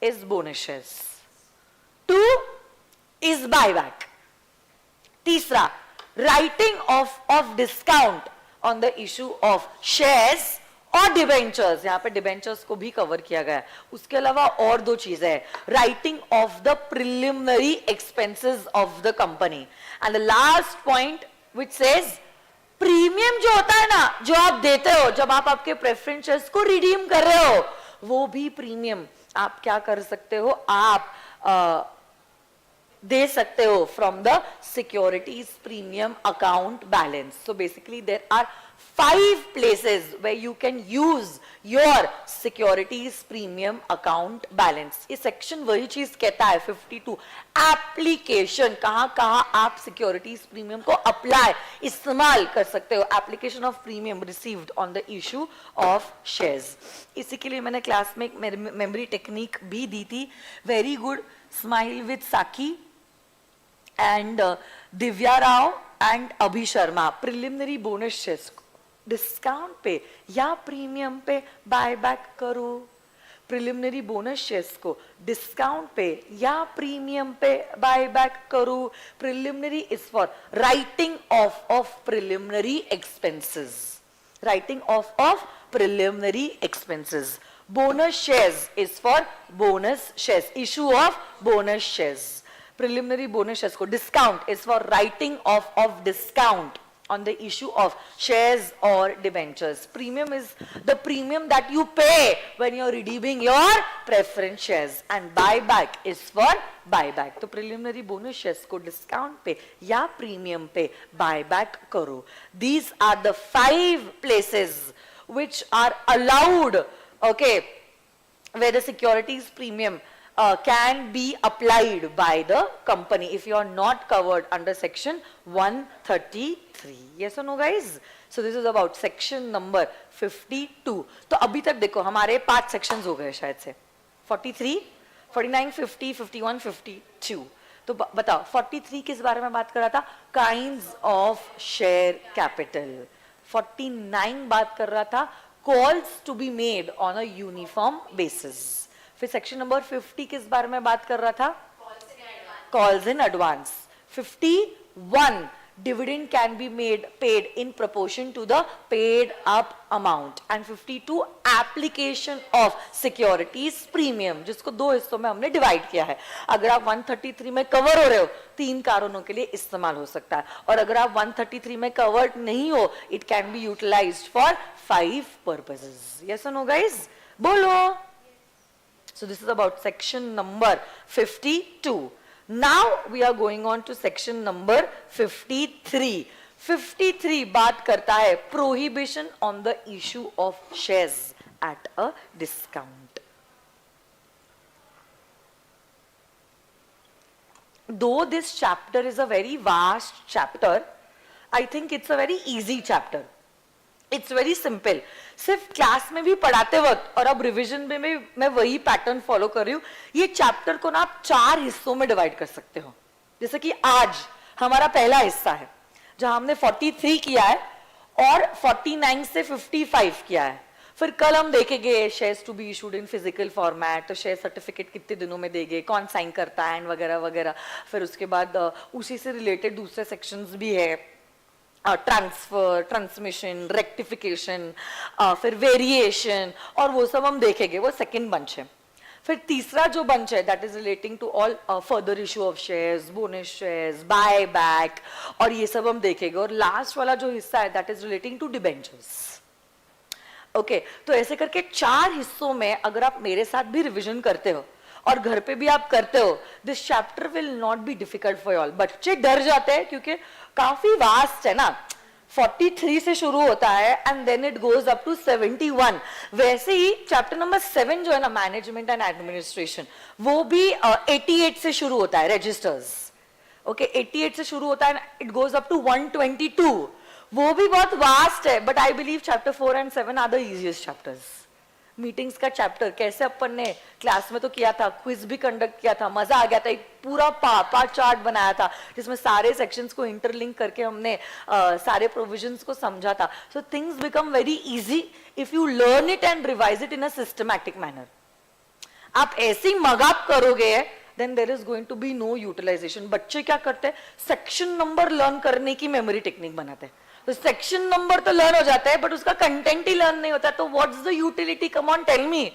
is bonus shares, 2 is buyback, तीसरा writing of discount on the issue of shares और डिबेंचर्स. यहां पे डिबेंचर्स को भी कवर किया गया है. उसके अलावा और 2 चीजें हैं, writing off the preliminary expenses of the company, and the last point which says premium जो होता है ना, जो आप देते हो जब आप आपके प्रेफरेंस शेयर्स को रिडीम कर रहे हो, वो भी प्रीमियम आप क्या कर सकते हो, आप दे सकते हो from the securities premium account balance. So basically there are 5 places where you can use your securities premium account balance. ये सेक्शन वही चीज कहता है 52, एप्लीकेशन कहां कहां आप सिक्योरिटीज प्रीमियम को अप्लाई इस्तेमाल कर सकते हो. Application of premium received on the issue of shares. इसी के लिए मैंने क्लास में एक मेमोरी टेक्निक भी दी थी. Very good. स्माइल विद साकी एंड दिव्या राव एंड अभी Sharma. Preliminary bonus shares discount पे या प्रीमियम पे बायबैक करो. प्रिलिमिनरी बोनस शेयर्स को डिस्काउंट पे या प्रीमियम पे बायबैक करो. Preliminary is for writing of preliminary expenses. writing off of preliminary expenses. Bonus shares is for bonus shares, issue of bonus shares. Preliminary bonus shares ko discount is for writing off of discount on the issue of shares or debentures. Premium is the premium that you pay when you're redeeming your preference shares, and buyback is for buyback. तो preliminary bonus shares को discount पे या premium पे buyback करो. These are the 5 places which are allowed, okay, where the securities premium can be applied by the company if you are not covered under section 133. Yes or no, guys? So this is about section number 52. तो अभी तक देखो हमारे 5 sections हो गए शायद से, 43, 49, 50, 51, 52. तो बताओ 43 किस बारे में बात कर रहा था? Kinds of share capital. 49 बात कर रहा था calls to be made on a uniform basis. फिर सेक्शन नंबर 50 किस बारे में बात कर रहा था? Calls in advance. 51 dividend can be paid in proportion to the paid up amount. And 52 application of securities premium, जिसको 2 हिस्सों में हमने डिवाइड किया है. अगर आप 133 में कवर हो रहे हो 3 कारणों के लिए इस्तेमाल हो सकता है, और अगर आप 133 में कवर्ड नहीं हो, it can be utilized for 5 purposes. Yes or no, guys? बोलो. So this is about section number 52. Now we are going on to section number 53. 53 बात करता है prohibition on the issue of shares at a discount. Though this chapter is a very vast chapter, I think it's a very easy chapter. It's very simple. सिर्फ class में भी पढ़ाते वक्त और अब रिवीजन में भी मैं वही पैटर्न फॉलो कर रही हूँ. ये चैप्टर को ना आप 4 हिस्सों में डिवाइड कर सकते हो. जैसे कि आज हमारा पहला हिस्सा है जहां हमने 43 किया है और 49 से 55 किया है. फिर कल हम देखेंगे shares to be issued in physical format, तो शेयर सर्टिफिकेट कितने दिनों में देंगे, कौन साइन करता है, एंड वगैरह वगैरह. फिर उसके बाद उसी से रिलेटेड दूसरे सेक्शंस भी है, ट्रांसफर, ट्रांसमिशन, रेक्टिफिकेशन, फिर वेरिएशन, और वो सब हम देखेंगे. वो सेकंड बंच है. फिर तीसरा जो बंच है that is relating to all further issue of shares, bonus shares, buy back, और ये सब हम देखेंगे. और लास्ट वाला जो हिस्सा है that is relating to debentures. Okay, तो ऐसे करके 4 हिस्सों में अगर आप मेरे साथ भी रिविजन करते हो और घर पे भी आप करते हो, this chapter will not be difficult for all. बच्चे डर जाते हैं क्योंकि काफी वास्ट है ना. 43 से शुरू होता है and then it goes up to 71. वैसे ही चैप्टर नंबर 7 जो है ना, मैनेजमेंट एंड एडमिनिस्ट्रेशन, वो भी 88 से शुरू होता है, रजिस्टर्स. ओके, 88 से शुरू होता है, इट गोज अप टू 122. वो भी बहुत वास्ट है, but I believe chapter 4 and 7 are the easiest chapters. Meetings का चैप्टर कैसे अपन ने क्लास में तो किया था, क्विज भी कंडक्ट किया था, मजा आ गया था. एक पूरा पापा चार्ट बनाया था जिसमें सारे सेक्शंस को इंटरलिंक करके हमने सारे प्रोविजंस को समझा था. So things become very easy if you learn it and revise it in a systematic manner. आप ऐसे ही मगाप करोगे then there is going to be no utilization. बच्चे क्या करते हैं, सेक्शन नंबर लर्न करने की मेमोरी टेक्निक बनाते हैं. तो सेक्शन नंबर तो लर्न हो जाता है बट उसका कंटेंट ही लर्न नहीं होता. तो what's the utility, come on tell me.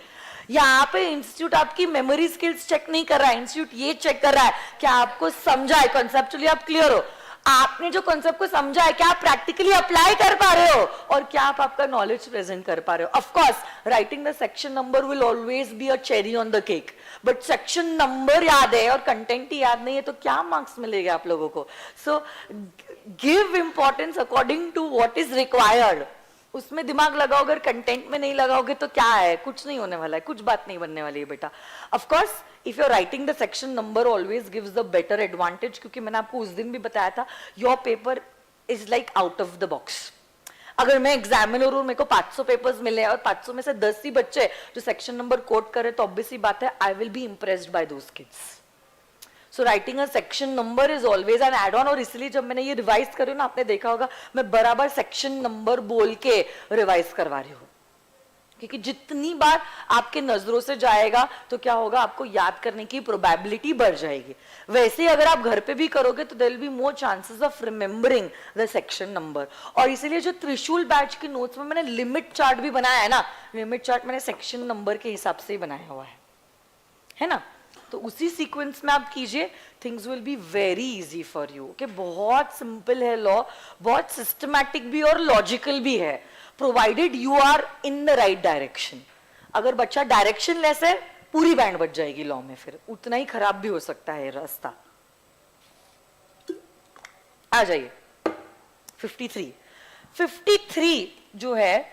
यहाँ पे इंस्टीट्यूट आपकी मेमोरी स्किल्स चेक नहीं कर रहा है, इंस्टीट्यूट ये चेक कर रहा है कि आपको समझा है, कॉन्सेप्चुअली आप क्लियर हो, आपने जो कॉन्सेप्ट को समझा है क्या आप प्रैक्टिकली अप्लाई कर पा रहे हो, और क्या आप आपका नॉलेज प्रेजेंट कर पा रहे हो. Of course writing the section number will always be a cherry on the cake, but section number याद है और कंटेंट ही याद नहीं है तो क्या मार्क्स मिलेगा आप लोगों को. So give importance according to what is required. उसमें दिमाग लगाओ, अगर कंटेंट में नहीं लगाओगे तो क्या है, कुछ नहीं होने वाला है, कुछ बात नहीं बनने वाली है बेटा. Of course if you are writing the section number always gives the better advantage, क्योंकि मैंने आपको उस दिन भी बताया था your paper is like out of the box. अगर मैं एग्जामिनर हूं, मेरे को 500 पेपर्स मिले और 500 में से 10 ही बच्चे जो सेक्शन नंबर कोट करे, तो ऑब्वियसली बात है I will be impressed by those kids. So writing a section number is always an add on. और इसलिए जब मैंने ये रिवाइज करी ना, आपने देखा होगा मैं बराबर सेक्शन नंबर बोल के रिवाइज करवा रही हूँ क्योंकि जितनी बार आपके नजरों से जाएगा तो क्या होगा, आपको याद करने की प्रोबेबिलिटी बढ़ जाएगी। वैसे ही अगर आप घर पे भी करोगे तो there will be more chances of remembering the section number. और इसीलिए जो त्रिशूल बैच के नोट्स में मैंने लिमिट चार्ट भी बनाया है ना, लिमिट चार्ट मैंने सेक्शन नंबर के हिसाब से ही बनाया हुआ है ना। तो उसी सीक्वेंस में आप कीजिए, things will be very easy for you. Okay, बहुत सिंपल है लॉ, बहुत सिस्टमैटिक भी और लॉजिकल भी है, provided you are in the right direction. अगर बच्चा डायरेक्शन लेस है, पूरी बैंड बच जाएगी लॉ में, फिर उतना ही खराब भी हो सकता है रास्ता। आ जाइए 53 जो है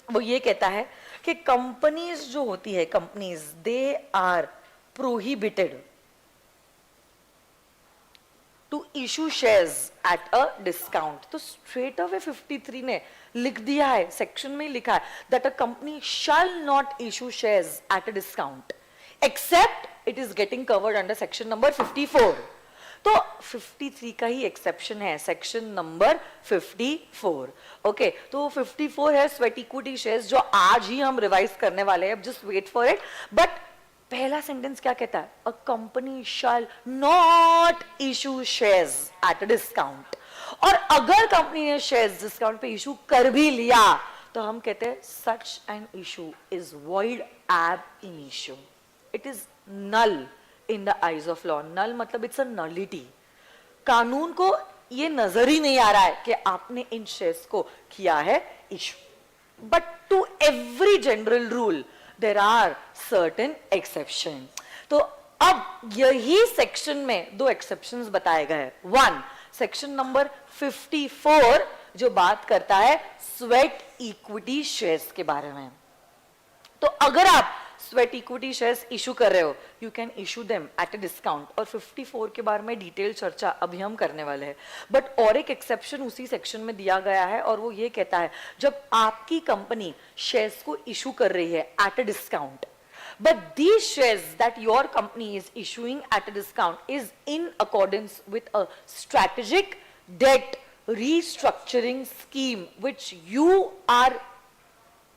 वो ये कहता है कि कंपनीज जो होती है, companies they are prohibited to issue shares at a discount. तो स्ट्रेट अवे 53 ने लिख दिया है, सेक्शन में ही लिखा है that a company shall not issue shares at a discount except it is getting covered under section number 54। तो 53 का ही एक्सेप्शन है, सेक्शन नंबर 54। ओके, तो 54 है स्वेट इक्विटी शेयर्स, जो आज ही हम रिवाइज करने वाले हैं, just wait for it. But पहला सेंटेंस क्या कहता है, a company shall not issue shares at a discount. और अगर कंपनी ने शेयर्स डिस्काउंट पे इशू कर भी लिया तो हम कहते हैं such an issue is void ab initio, it is null in the eyes of law. Null मतलब इट्स अ नलिटी। कानून को ये नजर ही नहीं आ रहा है कि आपने इन शेयर्स को किया है issue, but to every general rule there are certain exception. तो अब यही सेक्शन में दो एक्सेप्शंस बताए गए हैं। वन, सेक्शन नंबर 54 जो बात करता है स्वेट इक्विटी शेयर्स के बारे में। तो अगर आप स्वेट इक्विटी शेयर्स इशू कर रहे हो, you can issue them at a discount. और 54 के बारे में डिटेल चर्चा अभी हम करने वाले हैं। बट और एक एक्सेप्शन उसी सेक्शन में दिया गया है, और वो ये कहता है जब आपकी कंपनी शेयर्स को इशू कर रही है eight a discount, but these shares that your company is issuing at a discount is in accordance with a strategic debt restructuring scheme which you are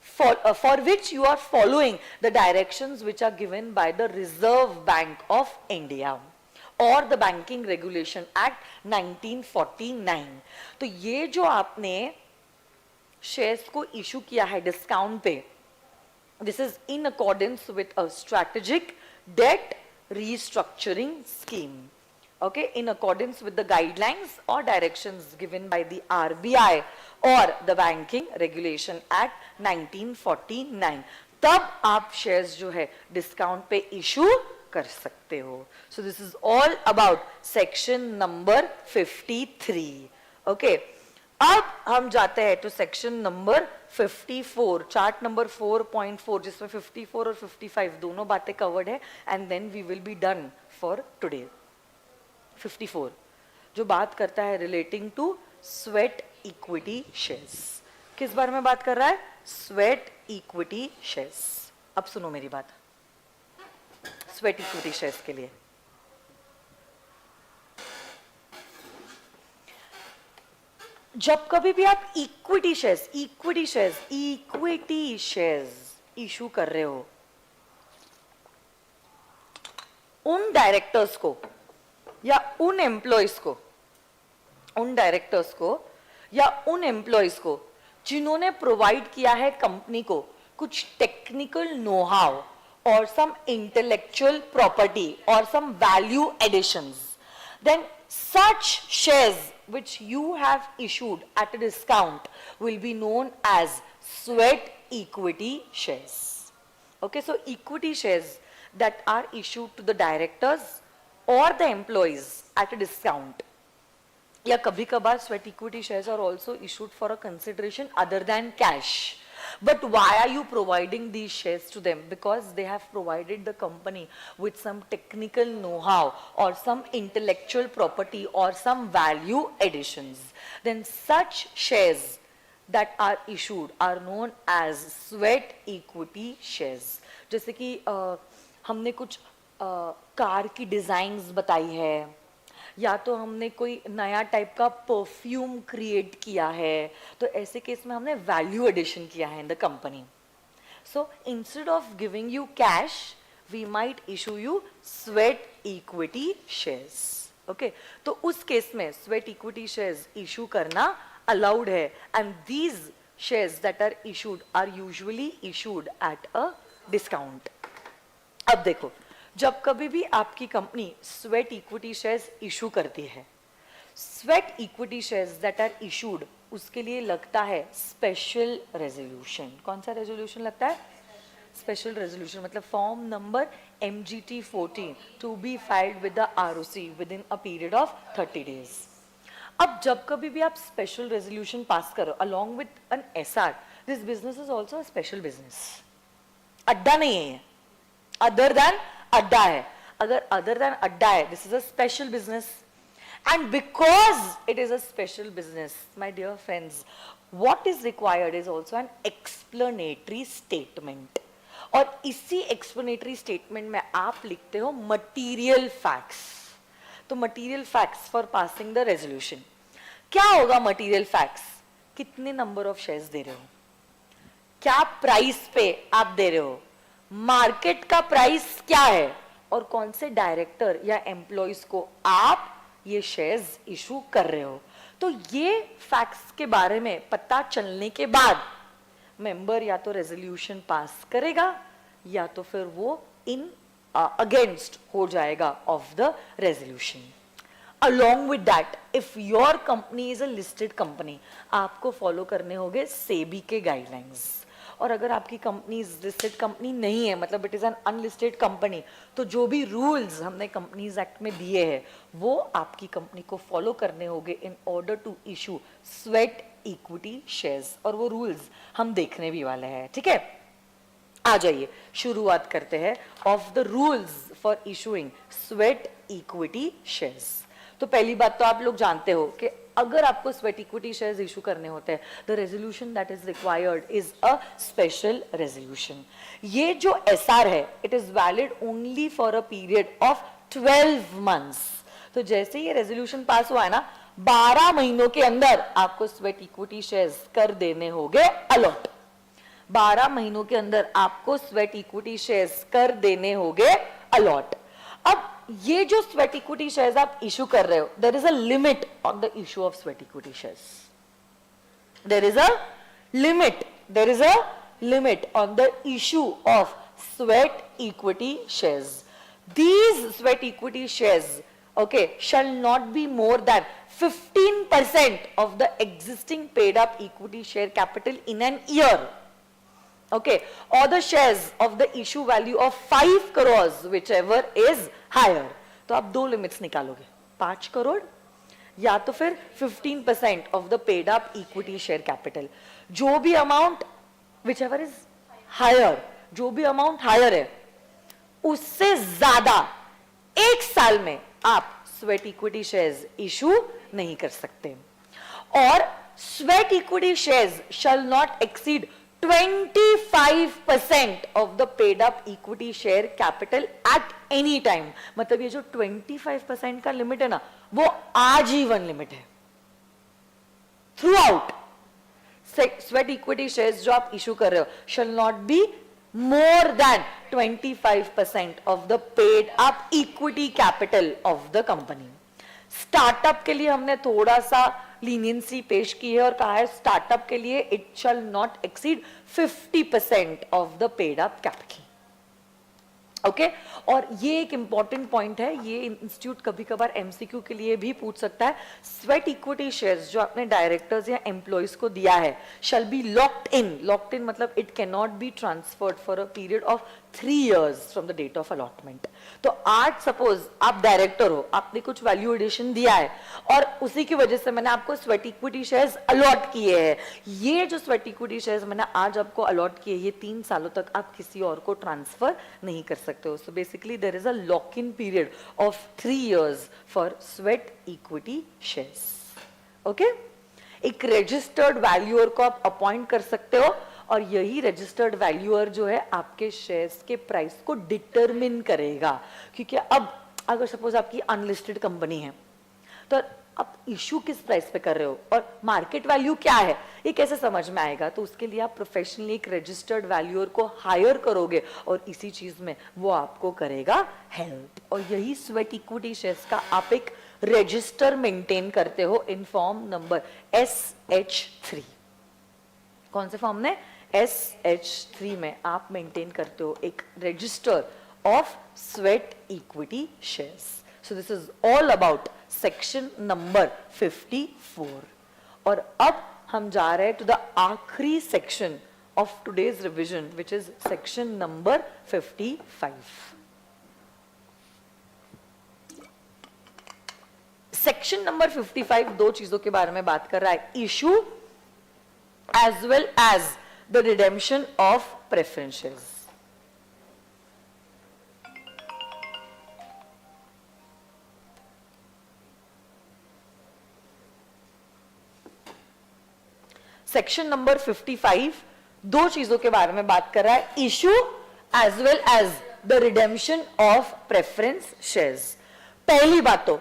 for which you are following the directions which are given by the Reserve Bank of India or the Banking Regulation Act 1949। तो ये जो आपने shares को issue किया है discount पे, this is in accordance with a strategic debt restructuring scheme, okay, in accordance with the guidelines or directions given by the RBI or the Banking Regulation Act 1949। तब आप शेयर्स जो है discount पे issue कर सकते हो। So this is all about section number 53, okay। अब हम जाते हैं तो सेक्शन नंबर 54, चार्ट नंबर 4.4, जिसमें 54 और 55 दोनों बातें कवर्ड है, and then we will be done for today. 54 जो बात करता है relating to sweat equity shares. किस बारे में बात कर रहा है, स्वेट इक्विटी शेयर्स। अब सुनो मेरी बात, स्वेट इक्विटी शेयर्स के लिए जब कभी भी आप इक्विटी शेयर्स इशू कर रहे हो, उन डायरेक्टर्स को या उन एम्प्लॉयज को, उन डायरेक्टर्स को या उन एम्प्लॉयज को जिन्होंने प्रोवाइड किया है कंपनी को कुछ टेक्निकल नो हाउ और सम इंटेलेक्चुअल प्रॉपर्टी और some value additions, then such shares which you have issued at a discount will be known as sweat equity shares, okay। So equity shares that are issued to the directors or the employees at a discount, या कभी कभार sweat equity shares are also issued for a consideration other than cash। But why are you providing these shares to them? Because they have provided the company with some technical know-how or some intellectual property or some value additions. Then such shares that are issued are known as sweat equity shares। जैसे कि हमने कुछ car की designs बताई है, या तो हमने कोई नया टाइप का परफ्यूम क्रिएट किया है, तो ऐसे केस में हमने वैल्यू एडिशन किया है in the company, So instead of giving you cash, we might issue you sweat equity shares. Okay, तो उस केस में sweat equity shares issue करना allowed है, and these shares that are issued are usually issued at a discount. अब देखो, जब कभी भी आपकी company sweat equity shares issue करती है, sweat equity shares that are issued, उसके लिए लगता है स्पेशल रेजोल्यूशन. कौन सा रेजोल्यूशन लगता है? स्पेशल रेजोल्यूशन, मतलब form number MGT 14 to be filed with the ROC within a period of 30 days. अब जब कभी भी आप स्पेशल रेजोल्यूशन पास करो along with an SR, this business is also a special business. अड्डा नहीं है, अदर देन अड्डा है. अगर अदर देन अड्डा है, this is a special business. And because it is a special business, my dear friends, what is required is also an explanatory statement. और इसी explanatory statement में आप लिखते हो material facts. तो material facts for passing the resolution. क्या होगा material facts? कितने number of shares दे रहे हो? क्या प्राइस पे आप दे रहे हो? मार्केट का प्राइस क्या है? और कौन से डायरेक्टर या एम्प्लॉइज को आप ये शेयर्स इशू कर रहे हो? तो ये फैक्ट्स के बारे में पता चलने के बाद मेंबर या तो रेजोल्यूशन पास करेगा या तो फिर वो इन अगेंस्ट हो जाएगा of the resolution. Along with that, if your company is a listed company, आपको फॉलो करने होंगे सेबी के गाइडलाइंस. और अगर आपकी कंपनी लिस्टेड कंपनी नहीं है, मतलब it is an unlisted company, तो जो भी रूल्स हमने कंपनीज एक्ट में दिए हैं वो आपकी कंपनी को फॉलो करने होंगे in order to issue sweat equity shares. और वो रूल्स हम देखने भी वाले हैं. ठीक है, आ जाइए शुरुआत करते हैं of the rules for issuing sweat equity shares. तो पहली बात तो आप लोग जानते हो कि अगर आपको स्वेट इक्विटी शेयर्स इशू करने होते हैं, the resolution that is required is a special resolution. ये जो SR है, it is valid only for a period of 12 months. तो जैसे ये रेजोल्यूशन पास हुआ है ना, 12 महीनों के अंदर आपको स्वेट इक्विटी शेयर्स कर देने होंगे अलॉट. 12 महीनों के अंदर आपको स्वेट इक्विटी शेयर्स कर देने होंगे अलॉट. अब ये जो स्वेट इक्विटी शेयर्स आप इशू कर रहे हो, there is a limit on the issue of sweat equity shares. There is a limit on the issue of sweat equity shares. These sweat equity shares, okay, shall not be more than 15% of the existing paid up equity share capital in an year. Okay, or the shares of the issue value of 5 crores, whichever is higher. तो आप दो limits निकालोगे, 5 करोड़ या तो फिर 15% of the paid up equity share capital. जो भी amount whichever is higher, जो भी अमाउंट हायर है उससे ज्यादा एक साल में आप स्वेट इक्विटी शेयर्स इशू नहीं कर सकते. और sweat equity shares shall not exceed 25% of the paid up equity share capital at any time. मतलब ये जो 25% का लिमिट है ना, वो आजीवन लिमिट है through out. Sweat equity shares जो आप इशू कर रहे हो shall not be more than 25% of the paid up equity capital of the company. Startup के लिए हमने थोड़ा सा लीनियंसी पेश की है और कहा है स्टार्टअप के लिए it shall not exceed 50% of the paid up capital. Okay, और ये एक इंपॉर्टेंट पॉइंट है, ये इंस्टीट्यूट कभी कभार एमसीक्यू के लिए भी पूछ सकता है. स्वेट इक्विटी शेयर्स जो आपने डायरेक्टर्स या एम्प्लॉइज को दिया है शैल बी लॉक्ड इन मतलब it can not be transferred for a period of 3 years from the date of allotment. तो आज सपोज आप डायरेक्टर हो, आपने कुछ वैल्यू एडिशन दिया है और उसी की वजह से मैंने आपको स्वेट इक्विटी शेयर्स अलॉट किए हैं. ये जो स्वेट इक्विटी शेयर्स मैंने आज आपको अलॉट किए, ये 3 सालों तक आप किसी और को ट्रांसफर नहीं कर सकते हो. So basically there is a lock in period of 3 years for sweat equity shares. Okay, एक रजिस्टर्ड वैल्यूअर को आप अपॉइंट कर सकते हो और यही रजिस्टर्ड वैल्यूअर जो है आपके शेयर्स के प्राइस को डिटरमिन करेगा. क्योंकि अब अगर सपोज आपकी अनलिस्टेड कंपनी है तो आप इशू किस प्राइस पे कर रहे हो और मार्केट वैल्यू क्या है, ये कैसे समझ में आएगा? तो उसके लिए आप प्रोफेशनली एक रजिस्टर्ड वैल्यूअर को हायर करोगे और इसी चीज में वो आपको करेगा हेल्प। और यही स्वेट इक्विटी शेयर्स का आप एक रजिस्टर मेंटेन करते हो इन फॉर्म नंबर SH3। कौन से फॉर्म में? SH3 में आप मेंटेन करते हो एक register of sweat equity shares. So this is all about section number 54। और अब हम जा रहे हैं टू द आखिरी section of today's revision which is section number 55। Section number 55 दो चीजों के बारे में बात कर रहा है, issue as well as the redemption of preferences. Section number 55 दो चीजों के बारे में बात कर रहा है, issue as well as the redemption of preference shares. पहली बात तो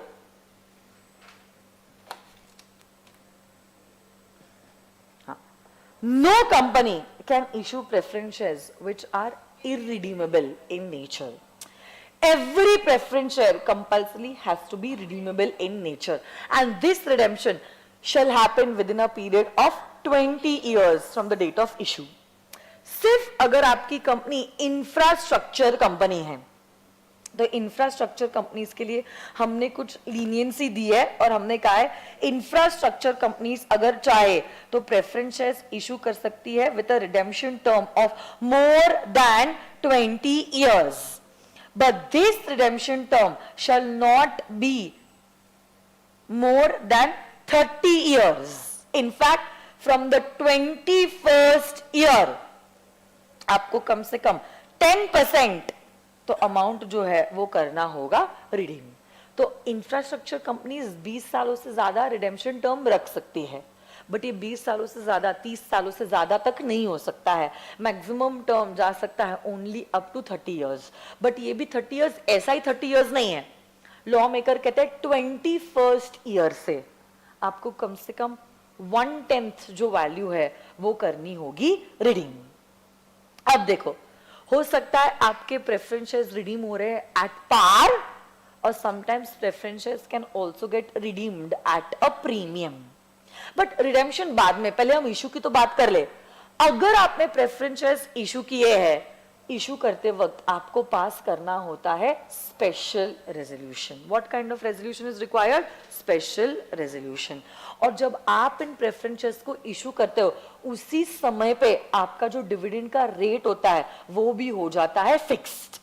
no company can issue preference shares which are irredeemable in nature. Every preference share compulsorily has to be redeemable in nature, and this redemption shall happen within a period of 20 years from the date of issue. सिर्फ अगर आपकी company infrastructure company है, तो infrastructure companies के लिए हमने कुछ leniency दी है और हमने कहा है इंफ्रास्ट्रक्चर कंपनीज अगर चाहे तो प्रेफरेंस शेयर्स इशू कर सकती है with a redemption term of more than 20 years, but this redemption term shall not be more than 30 years. In fact, from the 21st year आपको कम से कम 10% तो अमाउंट जो है वो करना होगा रिडीम। तो इंफ्रास्ट्रक्चर कंपनीज 20 सालों से ज्यादा रिडेम्पशन टर्म रख सकती है, बट ये 20 सालों से ज्यादा 30 सालों से ज्यादा तक नहीं हो सकता है। मैक्सिमम टर्म जा सकता है only up to 30 years, but ये भी 30 इयर्स ऐसा ही 30 इयर्स नहीं है। लॉ मेकर कहते हैं 21st ईयर से आपको कम से कम 1/10 जो वैल्यू है वो करनी होगी रिडीम। अब देखो, हो सकता है आपके प्रेफरेंस शेयर्स रिडीम हो रहे हैं एट पार, और sometimes preference shares can also get redeemed eight a premium. But redemption बाद में, पहले हम इशू की तो बात कर ले। अगर आपने प्रेफरेंस शेयर्स इशू किए हैं, इशू करते वक्त आपको पास करना होता है special resolution. What kind of resolution is required? Special resolution. और जब आप इन प्रेफरेंस शेयर्स को इशू करते हो उसी समय पे आपका जो डिविडेंड का रेट होता है वो भी हो जाता है फिक्स्ड।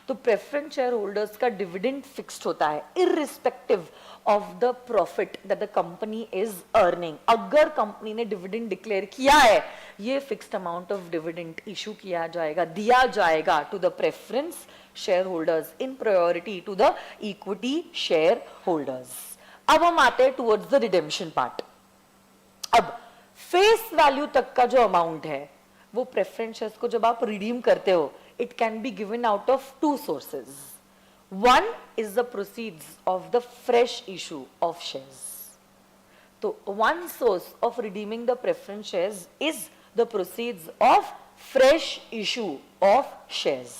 तो प्रेफरेंस शेयर होल्डर्स का डिविडेंड फिक्स्ड होता है irrespective of the profit that the company is earning. अगर कंपनी ने डिविडेंड डिक्लेयर किया है, ये fixed amount of dividend issue किया जाएगा, दिया जाएगा to the preference share holders in priority to the equity share holders. अब हम आते हैं टुवर्ड्स द रिडेम्पशन पार्ट। अब फेस वैल्यू तक का जो अमाउंट है वो प्रेफरेंस शेयर्स को जब आप रिडीम करते हो, it can be given out of two sources. One is the proceeds of the fresh issue of shares. So one source of redeeming the preference shares is the proceeds of fresh issue of shares.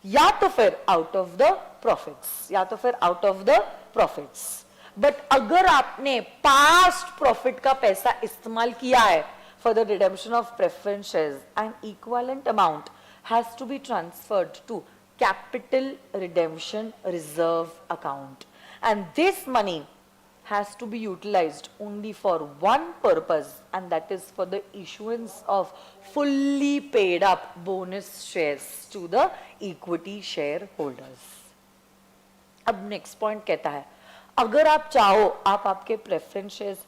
या तो फिर out of the profits, या तो फिर out of the profits. But अगर आपने past profit का पैसा इस्तेमाल किया है for the redemption of preference shares, an equivalent amount has to be transferred to capital redemption reserve account, and this money has to be utilized only for one purpose, and that is for the issuance of fully paid up bonus shares to the equity shareholders. अब next point कहता है, अगर आप चाहो आप आपके preference shares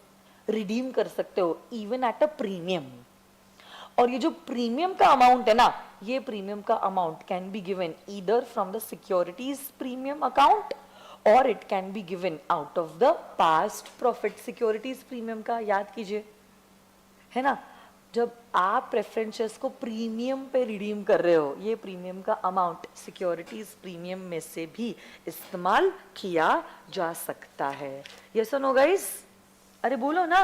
redeem कर सकते हो even at a premium। और ये जो प्रीमियम का अमाउंट है ना, ये प्रीमियम का amount can be given either from the securities premium account और it can be given out of the past profit. Securities premium का याद कीजिए, है ना, जब आप प्रेफरेंस शेयर्स को प्रीमियम पे रिडीम कर रहे हो, ये प्रीमियम का अमाउंट सिक्योरिटीज प्रीमियम में से भी इस्तेमाल किया जा सकता है। यस और नो गाइस? अरे बोलो ना।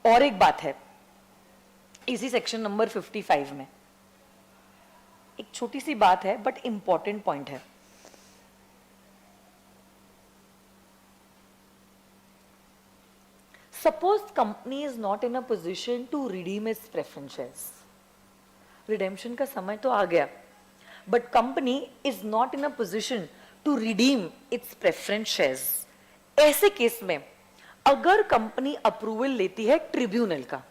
और एक बात है इसी सेक्शन नंबर 55 में, एक छोटी सी बात है बट इंपॉर्टेंट पॉइंट है। Suppose company is not in a position to redeem its preference shares. Redemption का समय तो आ गया, but company is not in a position to redeem its preference shares. ऐसे केस में अगर कंपनी अप्रूवल लेती है ट्रिब्यूनल का,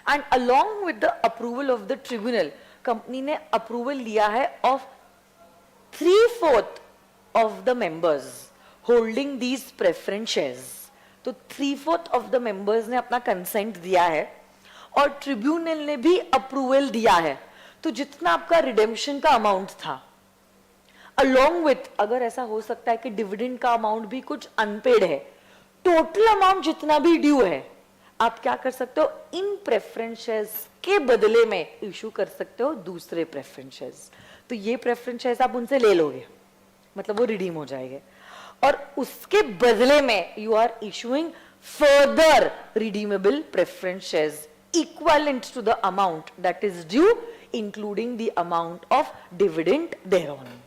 and along with the approval of the tribunal, company ने अप्रूवल लिया है of 3/4 of the members holding these preference shares. तो 3/4 ऑफ द मेंबर्स ने अपना कंसेंट दिया है और ट्रिब्यूनल ने भी अप्रूवल दिया है, तो जितना आपका रिडेम्पशन का अमाउंट था अलोंग विथ, अगर ऐसा हो सकता है कि डिविडेंड का अमाउंट भी कुछ अनपेड है, टोटल अमाउंट जितना भी ड्यू है आप क्या कर सकते हो, इन प्रेफरेंस शेयर्स के बदले में इशू कर सकते हो दूसरे प्रेफरेंस शेयर्स। तो ये प्रेफरेंस शेयर्स आप उनसे ले लोगे, मतलब वो रिडीम हो जाएंगे, और उसके बदले में you are issuing further redeemable preference shares equivalent to the amount that is due including the amount of dividend thereon.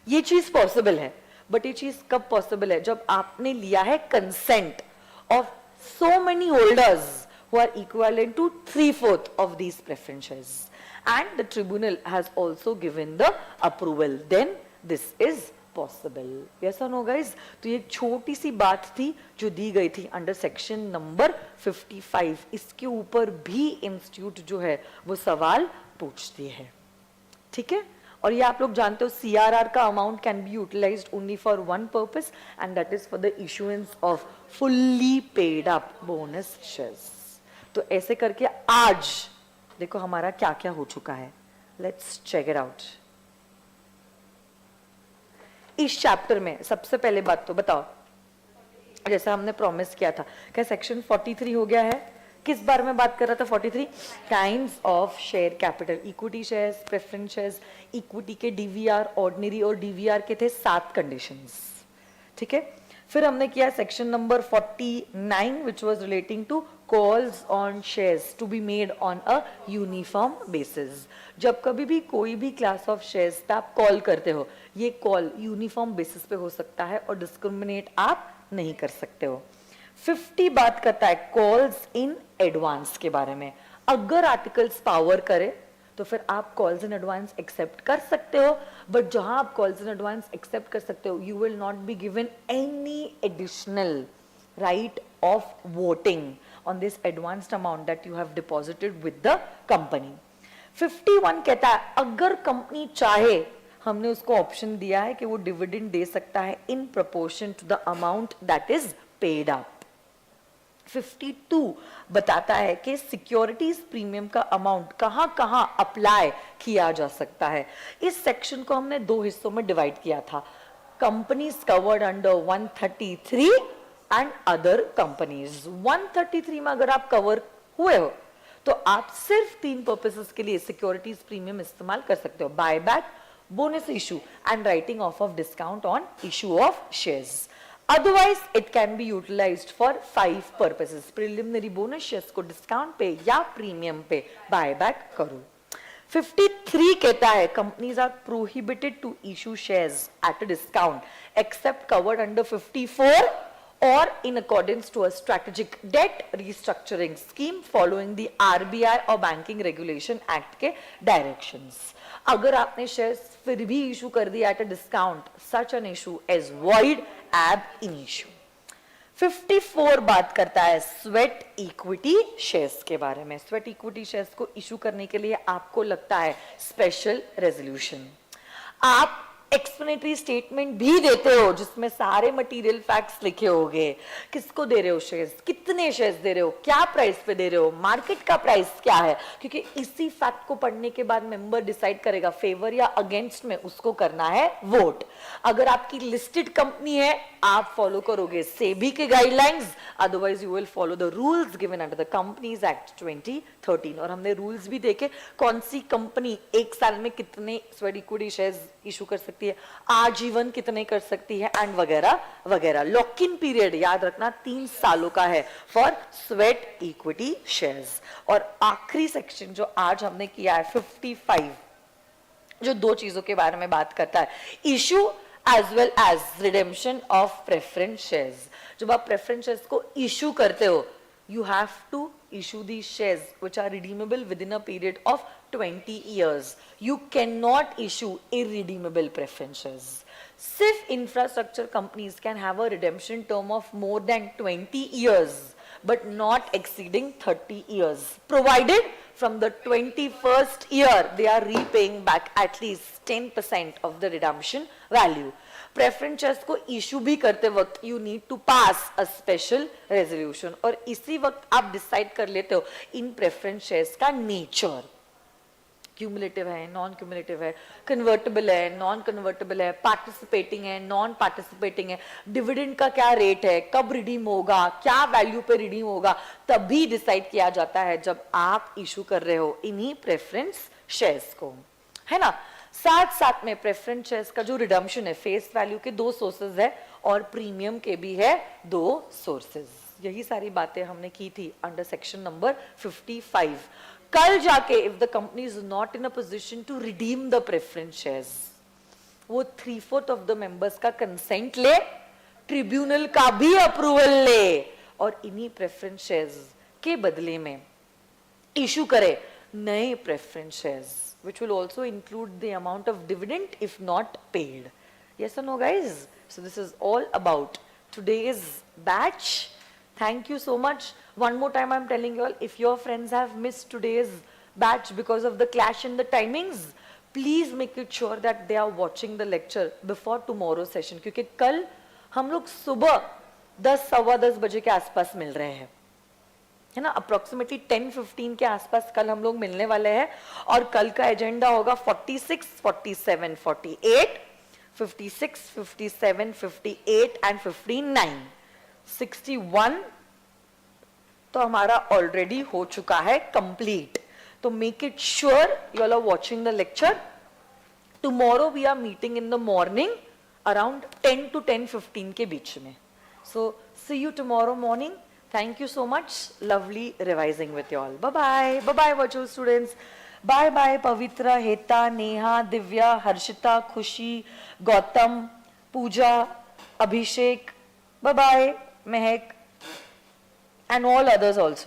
ये चीज पॉसिबल है, बट ये चीज कब पॉसिबल है, जब आपने लिया है consent of so many holders who are equivalent to 3/4 of these preference shares, and the tribunal has also given the approval, then this is possible. Yes or no guys? तो ये छोटी सी बात थी जो दी गई थी अंडर सेक्शन नंबर 55। इसके ऊपर भी इंस्टीट्यूट जो है वो सवाल पूछती है, ठीक है। और ये आप लोग जानते हो CRR का amount can be utilized only for one purpose, and that is for the issuance of fully paid up bonus shares. तो ऐसे करके आज देखो हमारा क्या क्या हो चुका है, लेट्स चेक इट आउट। इस चैप्टर में सबसे पहले बात तो बताओ, जैसा हमने प्रॉमिस किया था, क्या सेक्शन 43 हो गया है? किस बारे में बात कर रहा था 43? Kinds of share capital, equity shares, preference shares. Equity के DVR, ऑर्डिनरी और DVR के थे 7 कंडीशंस, ठीक है। फिर हमने किया section number 49 which was relating to calls on shares to be made on a uniform basis. जब कभी भी कोई भी क्लास ऑफ शेयर्स पे आप कॉल करते हो, ये कॉल यूनिफॉर्म बेसिस पे हो सकता है और डिस्क्रिमिनेट आप नहीं कर सकते हो। 50 बात करता है कॉल्स इन एडवांस के बारे में। अगर आर्टिकल्स पावर करे तो फिर आप कॉल्स इन एडवांस एक्सेप्ट कर सकते हो, बट जहां आप कॉल्स इन एडवांस एक्सेप्ट कर सकते हो, you will not be given any additional right of voting on this advanced amount that you have deposited with the company. 51 कहता है अगर कंपनी चाहे, हमने उसको ऑप्शन दिया है कि वो डिविडेंड दे सकता है in proportion to the amount that is paid up. 52 बताता है कि सिक्योरिटीज प्रीमियम का अमाउंट कहां कहां अप्लाई किया जा सकता है। इस सेक्शन को हमने 2 हिस्सों में डिवाइड किया था, companies covered under 133 and other companies. 133 में अगर आप कवर हुए हो तो आप सिर्फ 3 पर्पसेस के लिए सिक्योरिटीज प्रीमियम इस्तेमाल कर सकते हो, buyback, bonus issue and writing of discount on issue of shares. Otherwise, it can be utilized for 5 purposes. Preliminary bonus shares को डिस्काउंट पे या प्रीमियम पे बायबैक करो। 53 कहता है companies are prohibited to issue shares at a discount except covered under 54 or in accordance to a strategic debt restructuring scheme following the RBI और Banking Regulation Act के directions। अगर आपने शेयर्स फिर भी इशू कर दिया eight a discount, such an issue is void ab initio. 54 बात करता है स्वेट इक्विटी शेयर्स के बारे में। स्वेट इक्विटी शेयर्स को इशू करने के लिए आपको लगता है स्पेशल रेजोल्यूशन। आप एक्सप्लेनेटरी स्टेटमेंट भी देते हो जिसमें सारे मटेरियल फैक्ट्स लिखे होंगे, किसको दे रहे हो शेयर्स, कितने शेयर्स दे रहे हो, क्या प्राइस पे दे रहे हो, मार्केट का प्राइस क्या है, क्योंकि इसी फैक्ट को पढ़ने के बाद मेंबर डिसाइड करेगा फेवर या अगेंस्ट में उसको करना है वोट। अगर आपकी लिस्टेड कंपनी है आप फॉलो करोगे सेबी के guidelines, otherwise you will follow the rules given under the Companies Act 2013। और हमने रूल्स भी देखे कौन सी कंपनी एक साल में कितने स्वेट इक्विटी शेयर्स इशू कर सकती है, आजीवन कितने कर सकती है, एंड वगैरह वगैरह। लॉक इन पीरियड याद रखना 3 सालों का है फॉर स्वेट इक्विटी शेयर्स। और आखिरी सेक्शन जो आज हमने किया है 55, जो 2 चीजों के बारे में बात करता है, issue as well as redemption of preference shares. जब आप प्रेफरेंस शेयर्स को इशू करते हो, you have to issue these shares which are redeemable within a period of 20 years. You cannot issue irredeemable preference shares. सिर्फ infrastructure companies can have a redemption term of more than 20 years but not exceeding 30 years, provided from the 21st year they are repaying back at least 10% of the redemption value. Preference shares को issue भी करते वक्त you need to pass a special resolution, और इसी वक्त आप decide कर लेते हो इन प्रेफरेंस शेयर्स का नेचर, क्यूमुलेटिव है, नॉन क्यूमुलेटिव है, कन्वर्टेबल है, नॉन कन्वर्टेबल है, पार्टिसिपेटिंग है, नॉन पार्टिसिपेटिंग है, डिविडेंड का क्या रेट है, कब रिडीम होगा, क्या वैल्यू पे रिडीम होगा, तभी डिसाइड किया जाता है जब आप इशू कर रहे हो इन्हीं प्रेफरेंस शेयर्स को, है ना। साथ साथ में प्रेफरेंस शेयर्स का जो रिडम्पशन है फेस वैल्यू के 2 सोर्सेज है और प्रीमियम के भी है 2 सोर्सेज। यही सारी बातें हमने की थी अंडर सेक्शन नंबर 55। कल जाके if the company is not in a position to redeem the preference shares, वो 3/4 ऑफ द मेंबर्स का कंसेंट ले, ट्रिब्यूनल का भी अप्रूवल ले, और इन्हीं प्रेफरेंस शेयर्स के बदले में इशू करे नए preference shares which will also include the amount of dividend if not paid. Yes or no, guys? So this is all about today's batch. Thank you so much. One more time I'm telling you all, if your friends have missed today's batch because of the clash in the timings, please make it sure that they are watching the lecture before tomorrow's session, क्योंकि कल हम लोग सुबह 10 सवा 10 बजे के आसपास मिल रहे हैं, है ना, अप्रोक्सीमेटली 10-15 के आसपास कल हम लोग मिलने वाले हैं। और कल का एजेंडा होगा 46, 47, 48, 56, 57, 58 एंड 59। 61 तो हमारा ऑलरेडी हो चुका है कंप्लीट। तो make it sure you all are watching the lecture. Tomorrow we are meeting in the morning around 10 to 10:15 के बीच में। So see you tomorrow morning. Thank you so much. Lovely revising with you all. Bye-bye. Bye-bye, virtual students. Bye-bye, Pavitra, Heta, Neha, Divya, Harshita, Khushi, Gautam, Pooja, Abhishek. Bye-bye, Mehak, and all others also.